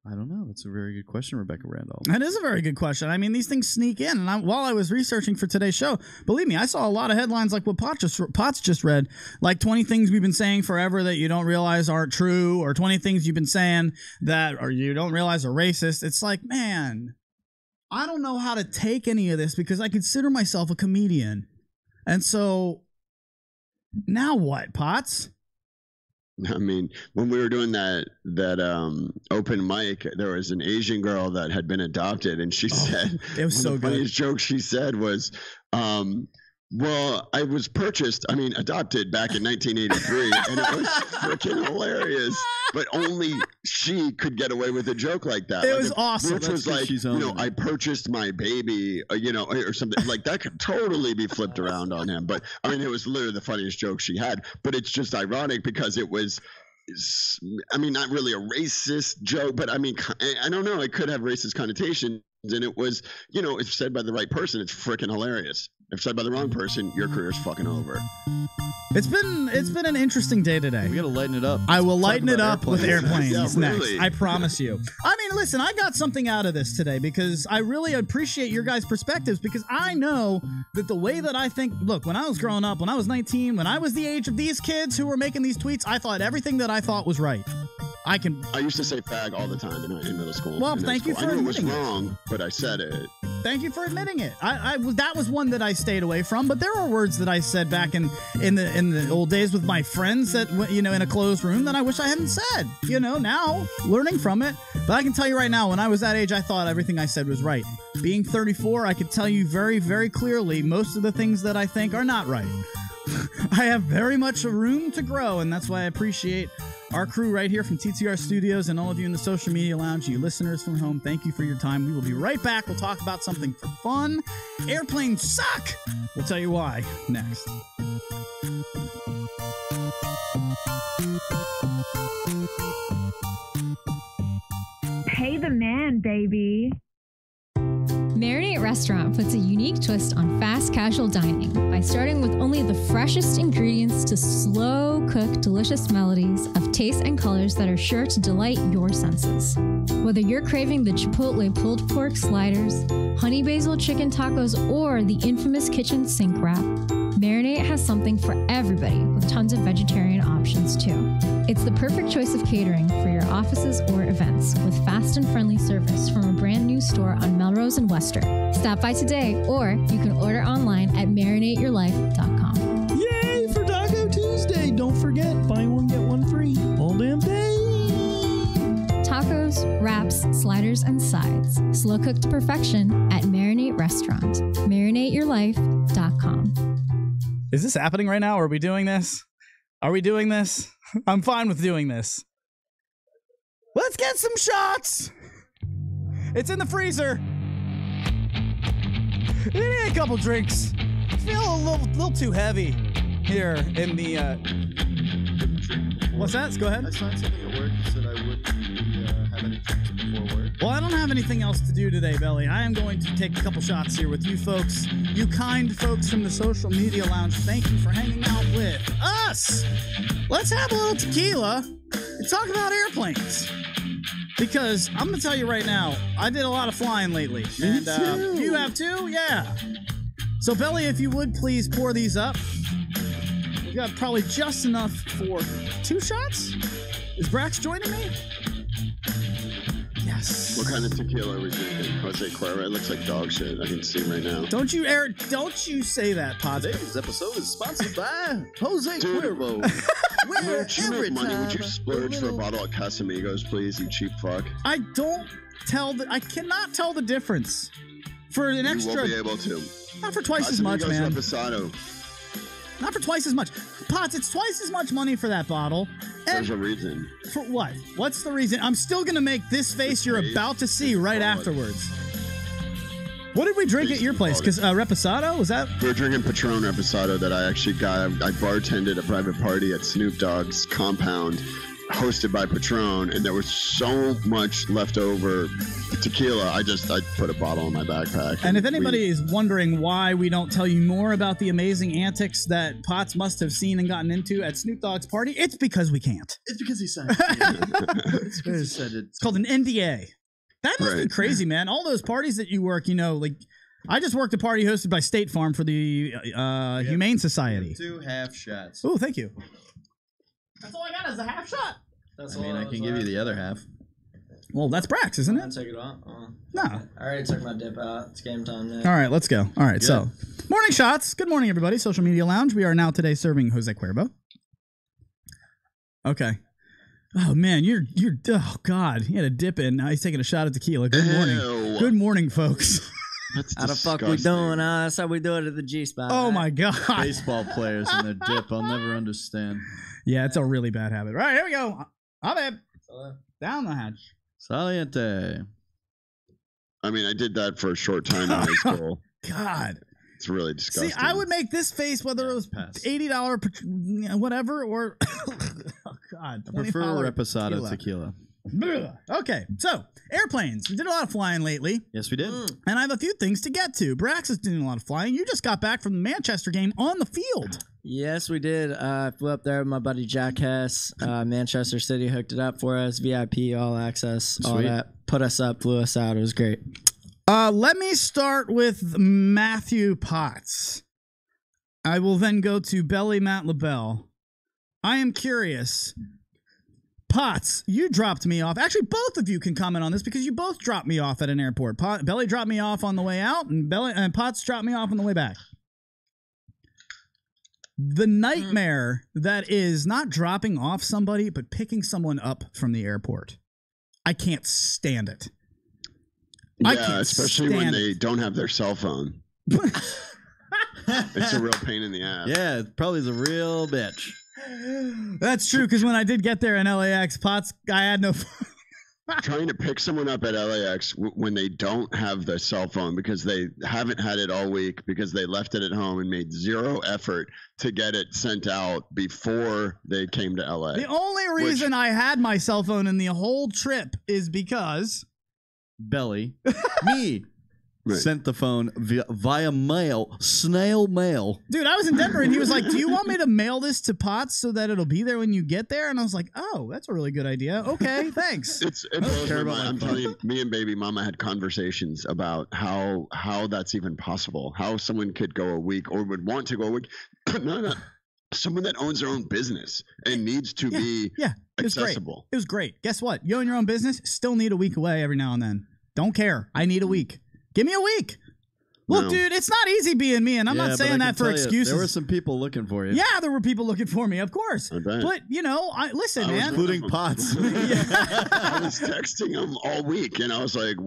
S1: I don't know. That's a very good question, Rebecca Randolph.
S2: That is a very good question. I mean, these things sneak in. And while I was researching for today's show, believe me, I saw a lot of headlines like what Potts just read, like 20 things we've been saying forever that you don't realize aren't true, or 20 things you've been saying that or you don't realize are racist. It's like, man, I don't know how to take any of this because I consider myself a comedian. And so now what, Potts?
S4: I mean, when we were doing that open mic, there was an Asian girl that had been adopted, and she said,
S2: it was so good.
S4: The funniest joke she said was, well, I was adopted back in 1983, and it was freaking hilarious. But only she could get away with a joke like that.
S2: It was awesome.
S4: Which was like, I purchased my baby, or something like that could totally be flipped around on him. But I mean, it was literally the funniest joke she had. But it's just ironic because it was, not really a racist joke, but I mean, I don't know. It could have racist connotations. And it was, if said by the right person, it's freaking hilarious. If said by the wrong person, your career's fucking over.
S2: It's been an interesting day today.
S1: We gotta lighten it up.
S2: I will lighten it up with airplanes next.
S4: Really.
S2: I promise you. I mean, listen, I got something out of this today because I really appreciate your guys' perspectives, because I know that the way that I think, look, when I was growing up, when I was 19, when I was the age of these kids who were making these tweets, I thought everything that I thought was right. I
S4: used to say fag all the time in middle school.
S2: Well, thank you for admitting it.
S4: I knew it was wrong, but I said it.
S2: Thank you for admitting it. That was one that I stayed away from, but there were words that I said back in the old days with my friends that, in a closed room that I wish I hadn't said. Now learning from it. But I can tell you right now, when I was that age, I thought everything I said was right. Being 34, I could tell you very, very clearly most of the things that I think are not right. I have very much a room to grow, and that's why I appreciate our crew right here from TTR Studios and all of you in the social media lounge, you listeners from home. Thank you for your time. We will be right back. We'll talk about something for fun. Airplanes suck. We'll tell you why next.
S10: Pay the man, baby.
S11: Marinate Restaurant puts a unique twist on fast casual dining by starting with only the freshest ingredients to slow-cook delicious melodies of taste and colors that are sure to delight your senses. Whether you're craving the Chipotle pulled pork sliders, honey basil chicken tacos, or the infamous kitchen sink wrap, Marinate has something for everybody with tons of vegetarian options too. It's the perfect choice of catering for your offices or events with fast and friendly service from a brand new store on Melrose and Wester. Stop by today, or you can order online at marinateyourlife.com.
S2: Yay for Taco Tuesday! Don't forget, buy one, get one free. All damn day!
S11: Tacos, wraps, sliders, and sides. Slow cooked to perfection at Marinate Restaurant. marinateyourlife.com.
S2: Is this happening right now? Are we doing this? Are we doing this? I'm fine with doing this. Let's get some shots! It's in the freezer. a couple drinks. I feel a little too heavy here in the. What's that? Go ahead.
S1: I signed something at work that said I wouldn't have any drinks before work.
S2: Well, I don't have anything else to do today, Belly. I am going to take a couple shots here with you folks. You kind folks from the social media lounge. Thank you for hanging out with us. Let's have a little tequila and talk about airplanes. Because I'm going to tell you right now, I did a lot of flying lately.
S1: Me too.
S2: You have too? Yeah. So, Belly, if you would please pour these up. We've got probably just enough for 2 shots. Is Brax joining me? Yes.
S4: What kind of tequila are we drinking? Jose Cuervo. It looks like dog shit. I can see right now.
S2: Don't you say that, Pod.
S1: Today's episode is sponsored by Jose Cuervo.
S4: Would you make money? Would you splurge for a bottle of Casamigos, please, you cheap fuck?
S2: I cannot tell the difference. For an extra.
S4: You won't be able to.
S2: Not for twice as much, man.
S4: Reposado.
S2: Not for twice as much. Potts, it's twice as much money for that bottle.
S4: There's a reason.
S2: For what? What's the reason? I'm still going to make this face you're about to see right afterwards. What did we drink at your place? Because Reposado? Was that?
S4: We were drinking Patron Reposado that I actually got. I bartended a private party at Snoop Dogg's compound hosted by Patron, and there was so much leftover tequila. I put a bottle in my backpack.
S2: And if anybody is wondering why we don't tell you more about the amazing antics that Potts must have seen and gotten into at Snoop Dogg's party, it's because we can't.
S1: It's because he signed it. It's because he said it.
S2: It's called an NDA. That must be crazy, man. All those parties that you work, like I just worked a party hosted by State Farm for the Humane Society.
S1: 2 half shots.
S2: Oh, thank you. That's all I got is a half shot.
S1: I can give you the other half.
S2: Well, that's Brax, isn't it?
S5: I'll take it off.
S2: No.
S5: I already took my dip out. It's game time now.
S2: All right, let's go. All right, so morning shots. Good morning, everybody. Social Media Lounge. We are now today serving Jose Cuervo. Okay. Oh man, you're oh god, he had a dip in. Now he's taking a shot of tequila. Good morning.
S4: Ew.
S2: Good morning, folks.
S4: That's
S5: how the fuck we doing? That's how we do it at the G spot.
S2: Oh my god.
S1: Baseball players and their dip. I'll never understand.
S2: Yeah, it's a really bad habit. All right, here we go. Abe. Down the hatch.
S1: Saliente.
S4: I mean, I did that for a short time in high school.
S2: God.
S4: It's really disgusting.
S2: See, I would make this face whether it was $80 whatever or oh god.
S1: I prefer Reposado tequila.
S2: Okay, so airplanes. We did a lot of flying lately.
S1: Yes, we did.
S2: And I have a few things to get to. Brax is doing a lot of flying. You just got back from the Manchester game on the field.
S5: Yes, we did. I flew up there with my buddy Jack Hess. Manchester City hooked it up for us. VIP, all access, all that. Put us up, flew us out. It was great.
S2: Let me start with Matthew Potts. I will then go to Belly Matt LaBelle. I am curious. Potts, you dropped me off. Actually, both of you can comment on this because you both dropped me off at an airport. Belly dropped me off on the way out, and Potts dropped me off on the way back. The nightmare that is not dropping off somebody, but picking someone up from the airport. I can't stand it.
S4: Yeah, especially when they don't have their cell phone. It's a real pain in the ass.
S1: Yeah, it probably is a real bitch.
S2: That's true, because when I did get there in LAX, Potts, I had no phone.
S4: Trying to pick someone up at LAX when they don't have the cell phone because they haven't had it all week because they left it at home and made zero effort to get it sent out before they came to LA.
S2: The only reason I had my cell phone in the whole trip is because
S1: Belly, me, sent the phone via mail, snail mail.
S2: Dude, I was in Denver and he was like, do you want me to mail this to Potts so that it'll be there when you get there? And I was like, oh, that's a really good idea. Okay, thanks.
S4: It blows my mind. I'm telling you, me and baby mama had conversations about how that's even possible. How someone could go a week or would want to go a week. No. Someone that owns their own business and needs to be accessible.
S2: It was great. Guess what? You own your own business, still need a week away every now and then. Don't care. I need a week. Give me a week. Look, dude, it's not easy being me, and I'm not saying that for excuses.
S1: There were some people looking for you.
S2: Yeah, there were people looking for me, of course. But, listen, man.
S1: Including Potts.
S4: I was texting him all week, and I was like,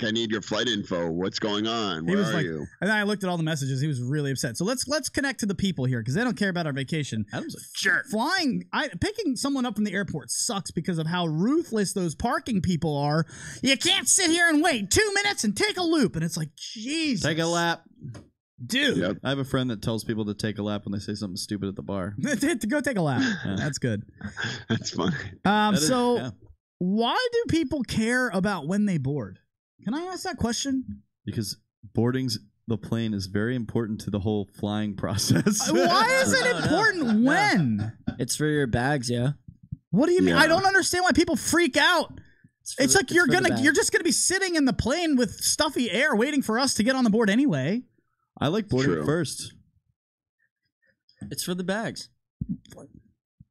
S4: I need your flight info. What's going on? Where are you?
S2: And then I looked at all the messages. He was really upset. So let's connect to the people here, because they don't care about our vacation.
S1: Adam's a jerk.
S2: Picking someone up from the airport sucks because of how ruthless those parking people are. You can't sit here and wait 2 minutes and take a loop. And it's like, Jesus Jesus.
S1: Take a lap.
S2: Dude.
S4: Yep.
S1: I have a friend that tells people to take a lap when they say something stupid at the bar.
S2: Go take a lap.
S1: Yeah.
S2: That's good.
S4: That's funny.
S2: Why do people care about when they board? Can I ask that question?
S1: Because boarding the plane is very important to the whole flying process.
S2: Why is it important when?
S5: It's for your bags, yeah.
S2: What do you mean?
S4: Yeah.
S2: I don't understand why people freak out. It's like you're just gonna be sitting in the plane with stuffy air waiting for us to get on the board anyway.
S1: I like boarding first.
S5: It's for the bags.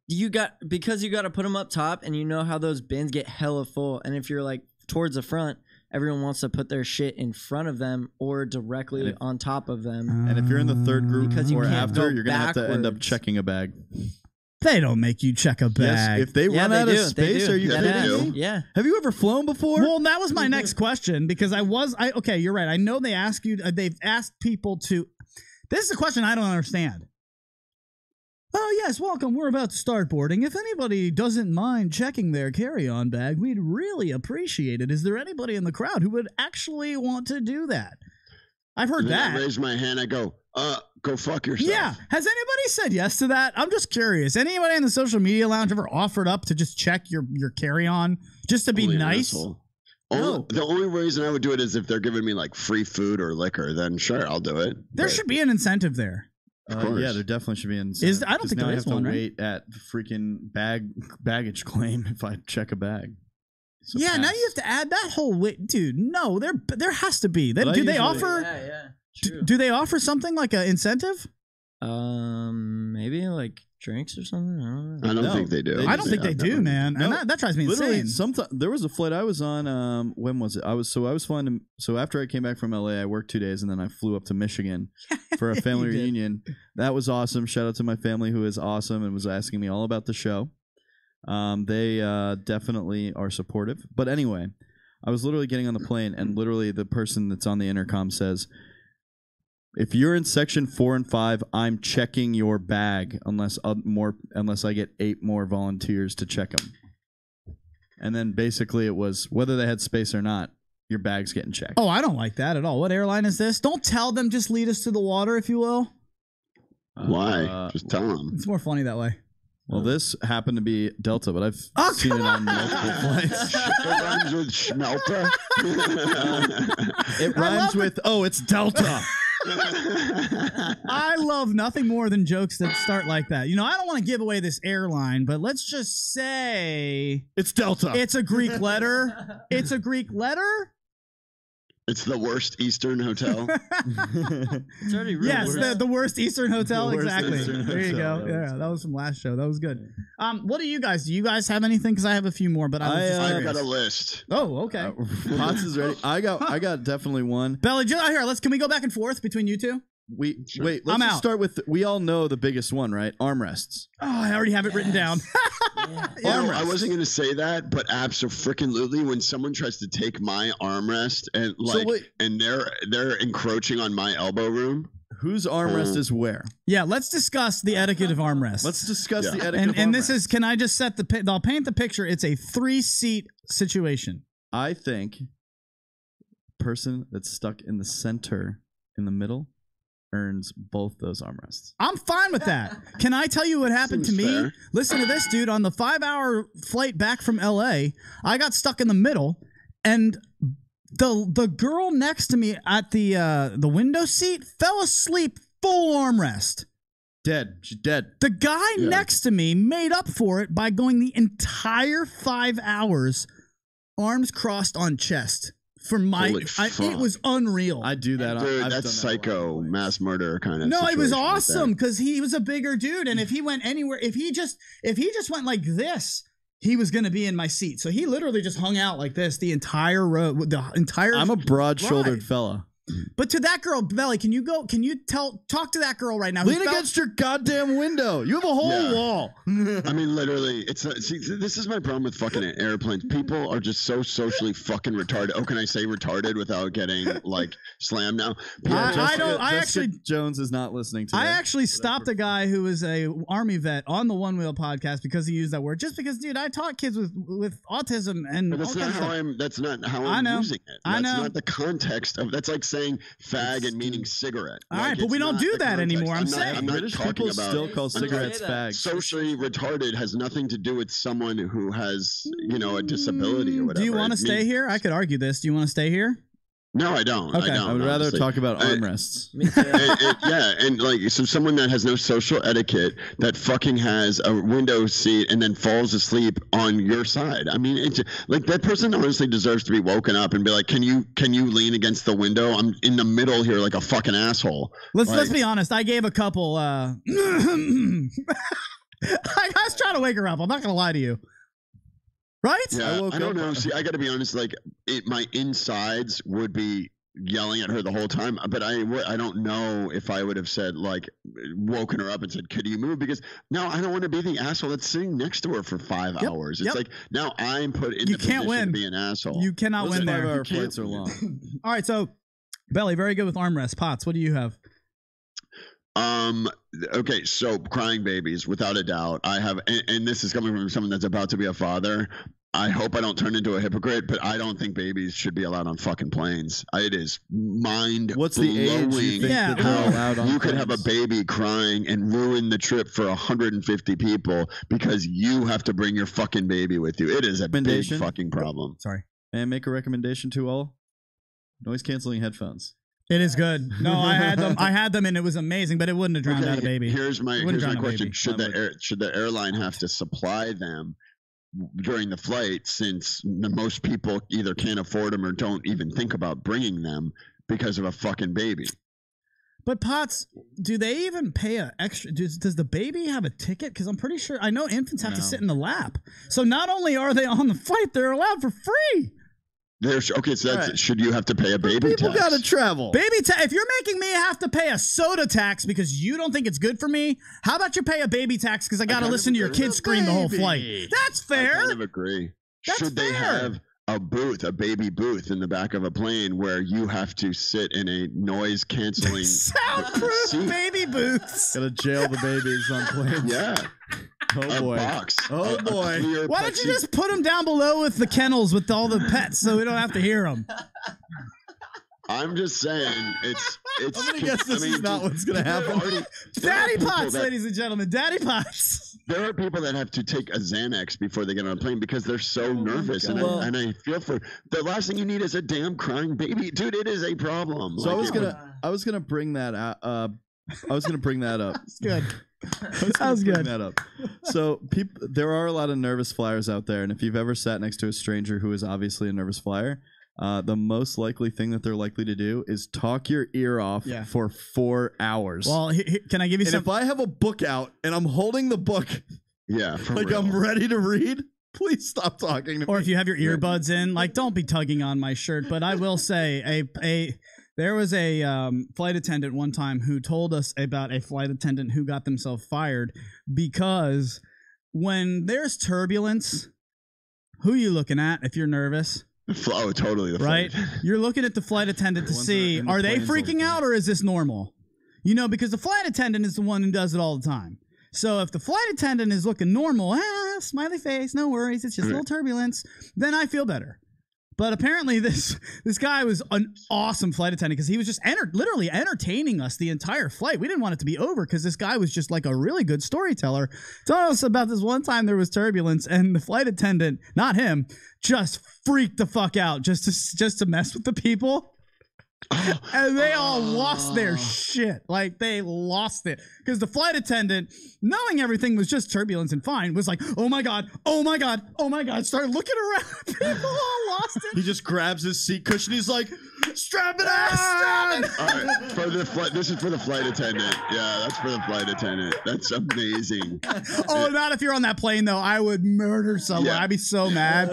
S5: Because you got to put them up top, and you know how those bins get hella full. And if you're like towards the front, everyone wants to put their shit in front of them or directly on top of them.
S1: And if you're in the third group
S5: because you
S1: or
S5: can't
S1: after,
S5: go
S1: you're gonna have to end up
S5: backwards.
S1: checking a bag.
S2: They don't make you check a bag.
S1: Yes, if they run out of space, are you kidding me?
S5: Yeah.
S1: Have you ever flown before?
S2: Well, that was my next question because okay, you're right. I know they ask you. They've asked people to. This is a question I don't understand. Oh, yes, welcome. We're about to start boarding. If anybody doesn't mind checking their carry-on bag, we'd really appreciate it. Is there anybody in the crowd who would actually want to do that? I've heard that.
S4: I raise my hand. I go, go fuck yourself.
S2: Yeah. Has anybody said yes to that? I'm just curious. Anybody in the social media lounge ever offered up to just check your carry-on just to be
S4: Only an
S2: nice?
S4: asshole. The only reason I would do it is if they're giving me like free food or liquor. Then sure, I'll do it.
S2: There should be an incentive there.
S4: Of course.
S1: Yeah, there definitely should be an
S2: I don't think there is one,
S1: I have to
S2: right?
S1: wait at freaking baggage claim if I check a bag. So
S2: Yeah, now
S1: pass.
S2: you have to add that whole wait, dude. No, there has to be.
S1: But I
S2: Do they
S1: usually-
S2: offer?
S5: Yeah.
S2: Do they offer something like an incentive?
S5: Maybe like drinks or something.
S4: I don't think they do.
S2: I don't think they do, man.
S1: No,
S2: And that drives me
S1: literally,
S2: insane.
S1: sometimes there was a flight I was on. When was it? I was flying. So after I came back from LA, I worked 2 days, and then I flew up to Michigan for a family reunion. That was awesome. Shout out to my family, who is awesome and was asking me all about the show. They definitely are supportive. But anyway, I was literally getting on the plane, and literally the person that's on the intercom says, if you're in section 4 and 5, I'm checking your bag unless I get 8 more volunteers to check them. And then basically it was whether they had space or not, your bag's getting checked.
S2: Oh, I don't like that at all. What airline is this? Don't tell them. Just lead us to the water, if you will.
S4: Why? Just tell them.
S2: It's more funny that way.
S1: Well, this happened to be Delta, but I've seen it on multiple flights.
S4: It rhymes with schmelta.
S1: It rhymes with it's Delta.
S2: I love nothing more than jokes that start like that. I don't want to give away this airline, but let's just say
S1: it's Delta.
S2: It's a Greek letter. It's a Greek letter.
S4: It's the worst Eastern hotel.
S5: It's already ruined.
S2: Yes, the worst Eastern hotel.
S1: The worst
S2: Exactly.
S1: Eastern
S2: There you
S1: hotel.
S2: go. Yeah, that was from last show. That was good. What do you guys? Do you guys have anything? Because I have a few more, but
S4: I've got a list.
S2: Oh, okay.
S1: Potts is ready. I got definitely one.
S2: Belly, here. Can we go back and forth between you two?
S1: Wait. Let's
S2: I'm
S1: just
S2: out.
S1: start with. We all know the biggest one, right? Armrests.
S2: Oh, I already have it written down.
S4: I wasn't going to say that, but absolutely, when someone tries to take my armrest and and they're encroaching on my elbow room.
S1: Whose armrest is where?
S2: Yeah, let's discuss the etiquette of armrests.
S1: Let's discuss the etiquette of
S2: And
S1: armrests.
S2: this is, can I just set I'll paint the picture. It's a 3-seat situation.
S1: I think person that's stuck in the center, in the middle, earns both those armrests.
S2: I'm fine with that. Can I tell you what happened
S4: Seems
S2: to me?
S4: fair.
S2: Listen to this, dude. On the 5-hour flight back from LA, I got stuck in the middle, and the girl next to me at the window seat fell asleep full armrest.
S1: Dead. She's dead.
S2: The guy next to me made up for it by going the entire 5 hours arms crossed on chest. For my, it was unreal.
S1: I do that.
S4: Dude,
S1: I've
S4: that's
S1: done
S4: psycho mass murder kind of.
S2: No, it was
S4: situation right
S2: awesome because he was a bigger dude, and if he went anywhere, if he just went like this, he was going to be in my seat. So he literally just hung out like this the entire road, the entire.
S1: I'm a broad-shouldered
S2: ride.
S1: fella.
S2: But to that girl, Belly, can you talk to that girl right now?
S1: Lean against your goddamn window. You have a whole wall.
S4: I mean, literally, see, this is my problem with fucking airplanes. People are just so socially fucking retarded. Oh, can I say retarded without getting like slammed now?
S1: Jessica Jones is not listening to
S2: I
S1: that.
S2: actually stopped a guy who was a Army vet on the One Wheel podcast because he used that word. Just because, dude, I taught kids with autism and
S4: But that's not how I'm. That's not how I'm using it. That's not the context of. That's like saying saying fag and meaning cigarette.
S2: All right, but we don't do that anymore. I'm saying
S4: I'm not
S1: British
S4: talking
S1: people
S4: about
S1: still call cigarettes fags.
S4: Socially retarded has nothing to do with someone who has, you know, a disability or whatever.
S2: Do you want to stay here? I could argue this. Do you want to stay here?
S4: No, I don't.
S2: Okay.
S4: I
S1: would rather talk about armrests.
S4: Yeah, and like, so someone that has no social etiquette, that fucking has a window seat and then falls asleep on your side. I mean, it's like, that person honestly deserves to be woken up and be like, can you lean against the window? I'm in the middle here like a fucking asshole.
S2: Let's be honest. I gave a couple. I was trying to wake her up. I'm not gonna lie to you. Right?
S4: Yeah, I don't know. See, I got to be honest. Like, my insides would be yelling at her the whole time. But I don't know if I would have said, like, woken her up and said, "Could you move?" Because now I don't want to be the asshole that's sitting next to her for 5 hours. It's like, now I'm put in the position to be an asshole.
S2: You cannot win there.
S1: 5-hour flights are long.
S2: All right, so Belly, very good with armrests. Potts, what do you have?
S4: Okay, so crying babies, without a doubt. I have, and this is coming from someone that's about to be a father. I hope I don't turn into a hypocrite, but I don't think babies should be allowed on fucking planes. It is mind blowing.
S1: What's the age you think that they're allowed on
S4: you could
S1: planes?
S4: have a baby crying and ruin the trip for 150 people because you have to bring your fucking baby with you. It is a big fucking problem.
S2: Sorry.
S1: And make a recommendation to all noise canceling headphones.
S2: It is good. No, I had them. I had them, and it was amazing. But it wouldn't have drowned out a baby.
S4: Here's my question: Should the airline have to supply them during the flight, since most people either can't afford them or don't even think about bringing them because of a fucking baby?
S2: But Potts, do they even pay a extra? Does the baby have a ticket? Because I'm pretty sure I know infants have to sit in the lap. So not only are they on the flight, they're allowed for free.
S4: Okay, so that's, should you have to pay a baby tax?
S1: People got to travel.
S2: Baby tax. If you're making me have to pay a soda tax because you don't think it's good for me, how about you pay a baby tax because I got to listen to your kids scream the whole flight? That's fair.
S4: I kind of agree. Should they have a booth, a baby booth in the back of a plane where you have to sit in a noise canceling
S2: soundproof baby booths?
S1: Gotta jail the babies on planes.
S4: Yeah.
S1: Oh boy.
S2: Oh boy. Why don't you just put them down below with the kennels with all the pets so we don't have to hear them?
S4: I'm just saying, it's.
S1: I'm gonna guess this is not what's gonna happen.
S2: Daddy Potts, ladies and gentlemen, Daddy Potts.
S4: There are people that have to take a Xanax before they get on a plane because they're so nervous, and I feel for the last thing you need is a damn crying baby, dude. It is a problem.
S1: So I was gonna bring that out. I was gonna bring that up.
S2: It's good. That was good.
S1: That up. So there are a lot of nervous flyers out there, and if you've ever sat next to a stranger who is obviously a nervous flyer, the most likely thing that they're likely to do is talk your ear off for 4 hours.
S2: Well, can I give you some?
S1: If I have a book out and I'm holding the book, like
S4: real.
S1: I'm ready to read, please stop talking to me.
S2: Or if you have your earbuds in, like, don't be tugging on my shirt. But I will say, there was a flight attendant one time who told us about a flight attendant who got themselves fired because when there's turbulence, who are you looking at if you're nervous?
S4: Oh, totally.
S2: Right? You're looking at the flight attendant to see, are they freaking out or is this normal? You know, because the flight attendant is the one who does it all the time. So if the flight attendant is looking normal, smiley face, no worries, it's just a little turbulence, then I feel better. But apparently this guy was an awesome flight attendant because he was just literally entertaining us the entire flight. We didn't want it to be over because this guy was just like a really good storyteller. Told us about this one time there was turbulence and the flight attendant, not him, just freaked the fuck out just to mess with the people. And they all lost their shit. Like, they lost it. Because the flight attendant, knowing everything was just turbulence and fine, was like, oh my God, oh my God, oh my God. Started looking around. People all lost it.
S1: He just grabs his seat cushion. He's like, strap it on! Strap it!
S4: All right, for the flight. This is for the flight attendant. Yeah, that's for the flight attendant. That's amazing.
S2: Oh, not if you're on that plane, though. I would murder someone. I'd be so mad.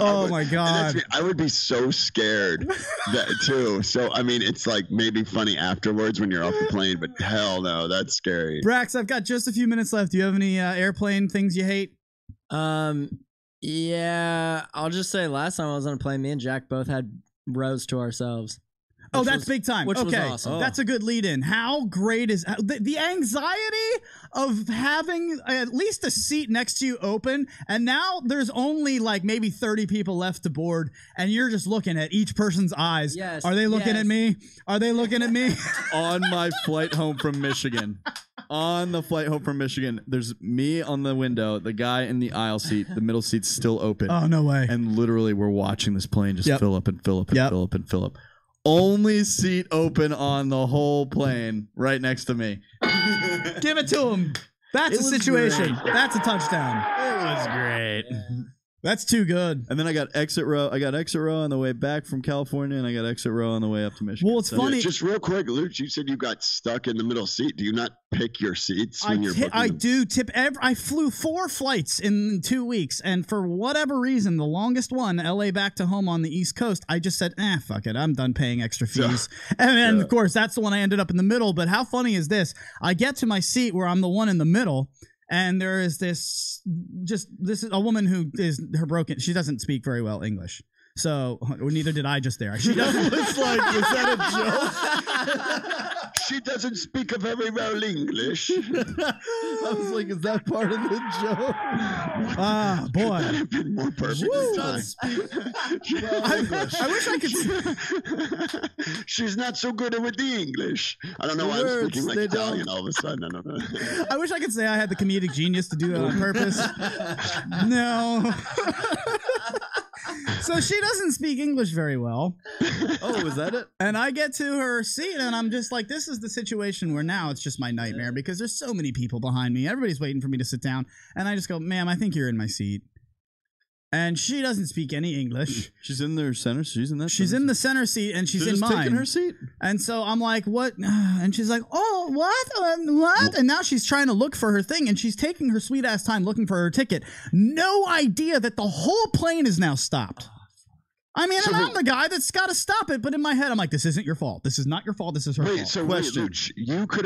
S2: Oh my God.
S4: I would be so scared too. So, I mean, it's like maybe funny afterwards when you're off the plane, but hell no, that's scary.
S2: Brax, I've got just a few minutes left. Do you have any airplane things you hate?
S5: Yeah, I'll just say last time I was on a plane, me and Jack both had rows to ourselves.
S2: Oh, that's big time.
S5: Which was
S2: okay,
S5: awesome.
S2: That's a good lead in. How great is the anxiety of having at least a seat next to you open, and now there's only like maybe 30 people left to board, and you're just looking at each person's eyes.
S5: Yes,
S2: Are they looking at me? Are they looking at me?
S1: On my flight home from Michigan. On the flight home from Michigan, there's me on the window, the guy in the aisle seat, the middle seat's still open.
S2: Oh, no way.
S1: And literally we're watching this plane just fill up and fill up and fill up and fill up. Only seat open on the whole plane right next to me.
S2: Give it to him. That's a situation.
S1: Great.
S2: That's a touchdown.
S1: It was great.
S2: That's too good.
S1: And then I got exit row. I got exit row on the way back from California, and I got exit row on the way up to Michigan.
S2: Well, it's funny.
S4: Just real quick, Luke, you said you got stuck in the middle seat. Do you not pick your seats when you're booking
S2: I
S4: them?
S2: do tip. I flew 4 flights in 2 weeks, and for whatever reason, the longest one, LA back to home on the East Coast, I just said, fuck it, I'm done paying extra fees. And then, of course, that's the one I ended up in the middle. But how funny is this? I get to my seat where I'm the one in the middle, and there is this is a woman who is she doesn't speak very well English. So neither did I just there. She doesn't.
S1: Was that a joke?
S4: She doesn't speak very well English.
S1: I was like, is that part of the joke?
S2: Ah, boy.
S4: Could that have been more perfect?
S1: She does not speak well English.
S2: I wish I could.
S4: She's not so good with the English. I don't know why I'm speaking like Italian all of a sudden. I don't know.
S2: I wish I could say I had the comedic genius to do that on purpose. No. So she doesn't speak English very well.
S1: Oh, is that it?
S2: And I get to her seat, and I'm just like, this is the situation where now it's just my nightmare because there's so many people behind me. Everybody's waiting for me to sit down. And I just go, ma'am, I think you're in my seat. And she doesn't speak any English.
S1: She's in their center. She's in that.
S2: She's in the center seat, and she's in
S1: just
S2: mine.
S1: taking her seat.
S2: And so I'm like, what? And she's like, oh, what? What? And now she's trying to look for her thing, and she's taking her sweet ass time looking for her ticket. No idea that the whole plane is now stopped. I mean, and I'm the guy that's got to stop it, but in my head, I'm like, this isn't your fault. This is not your fault. This is her fault.
S4: So question: you could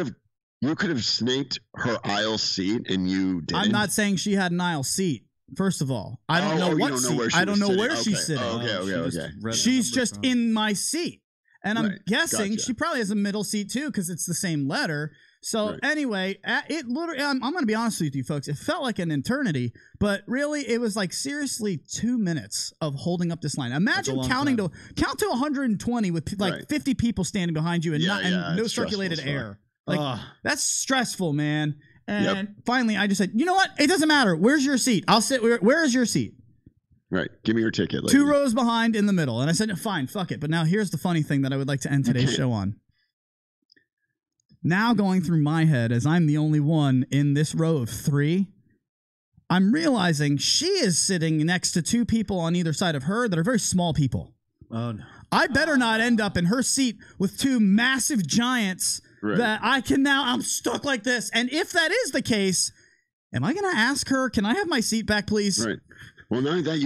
S4: have snaked her aisle seat, and you didn't.
S2: I'm not saying she had an aisle seat. First of all, I don't know what seat. I don't know where she's sitting.
S4: Okay.
S2: She's just in my seat, and I'm guessing she probably has a middle seat too because it's the same letter. So anyway, it literally, I'm going to be honest with you folks, it felt like an eternity, but really it was like seriously 2 minutes of holding up this line. Imagine count to 120 with like 50 people standing behind you and no circulated air. Like that's stressful, man. And finally I just said, you know what? It doesn't matter. Where's your seat? I'll sit. Where is your seat?
S4: Right. Give me your ticket. Lady.
S2: 2 rows behind in the middle. And I said, fine, fuck it. But now here's the funny thing that I would like to end today's show on. Now going through my head as I'm the only one in this row of 3, I'm realizing she is sitting next to 2 people on either side of her that are very small people.
S1: Oh, no.
S2: I better not end up in her seat with 2 massive giants that I'm stuck like this. And if that is the case, am I going to ask her, can I have my seat back, please?
S4: Right. Well, not that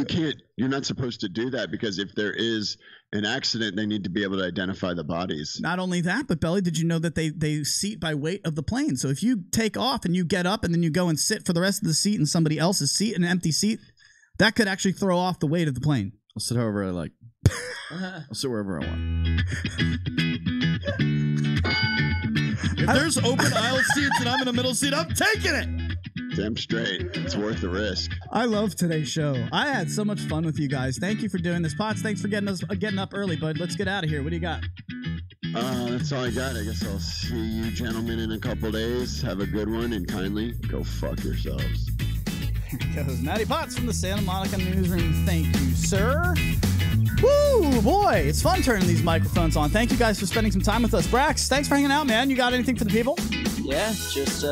S4: you're not supposed to do that because if there is an accident, they need to be able to identify the bodies.
S2: Not only that, but Belly, did you know that they seat by weight of the plane? So if you take off and you get up and then you go and sit for the rest of the seat in somebody else's seat, an empty seat, that could actually throw off the weight of the plane.
S1: I'll sit however I like. I'll sit wherever I want. If there's open aisle seats and I'm in the middle seat, I'm taking it.
S4: Damn straight. It's worth the risk.
S2: I love today's show. I had so much fun with you guys. Thank you for doing this. Potts, thanks for getting up early, bud. Let's get out of here. What do you got?
S4: That's all I got. I guess I'll see you gentlemen in a couple days. Have a good one, and kindly go fuck yourselves.
S2: Here goes Matty Potts from the Santa Monica Newsroom. Thank you, sir. Woo, boy, it's fun turning these microphones on. Thank you guys for spending some time with us. Brax, thanks for hanging out, man. You got anything for the people?
S5: Yeah, just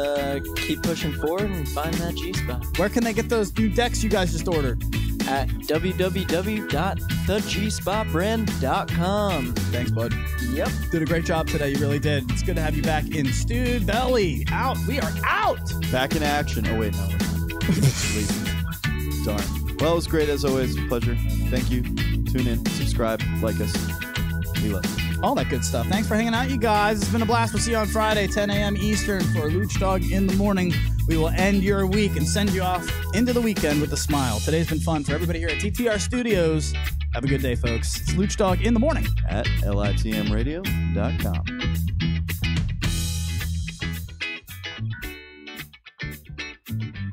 S5: keep pushing forward and find that G-Spot.
S2: Where can they get those new decks you guys just ordered?
S5: At www.thegspotbrand.com.
S2: Thanks, bud.
S5: Yep.
S2: Did a great job today. You really did. It's good to have you back in Stewed Belly. Out. We are out.
S1: Back in action. Oh, wait, no, we're not. Darn. Well, it was great as always. Pleasure. Thank you. Tune in, subscribe, like us. We love you.
S2: All that good stuff. Thanks for hanging out, you guys. It's been a blast. We'll see you on Friday, 10 a.m. Eastern for Lucdogg in the Morning. We will end your week and send you off into the weekend with a smile. Today's been fun for everybody here at TTR Studios. Have a good day, folks. It's Lucdogg in the Morning
S1: at litmradio.com.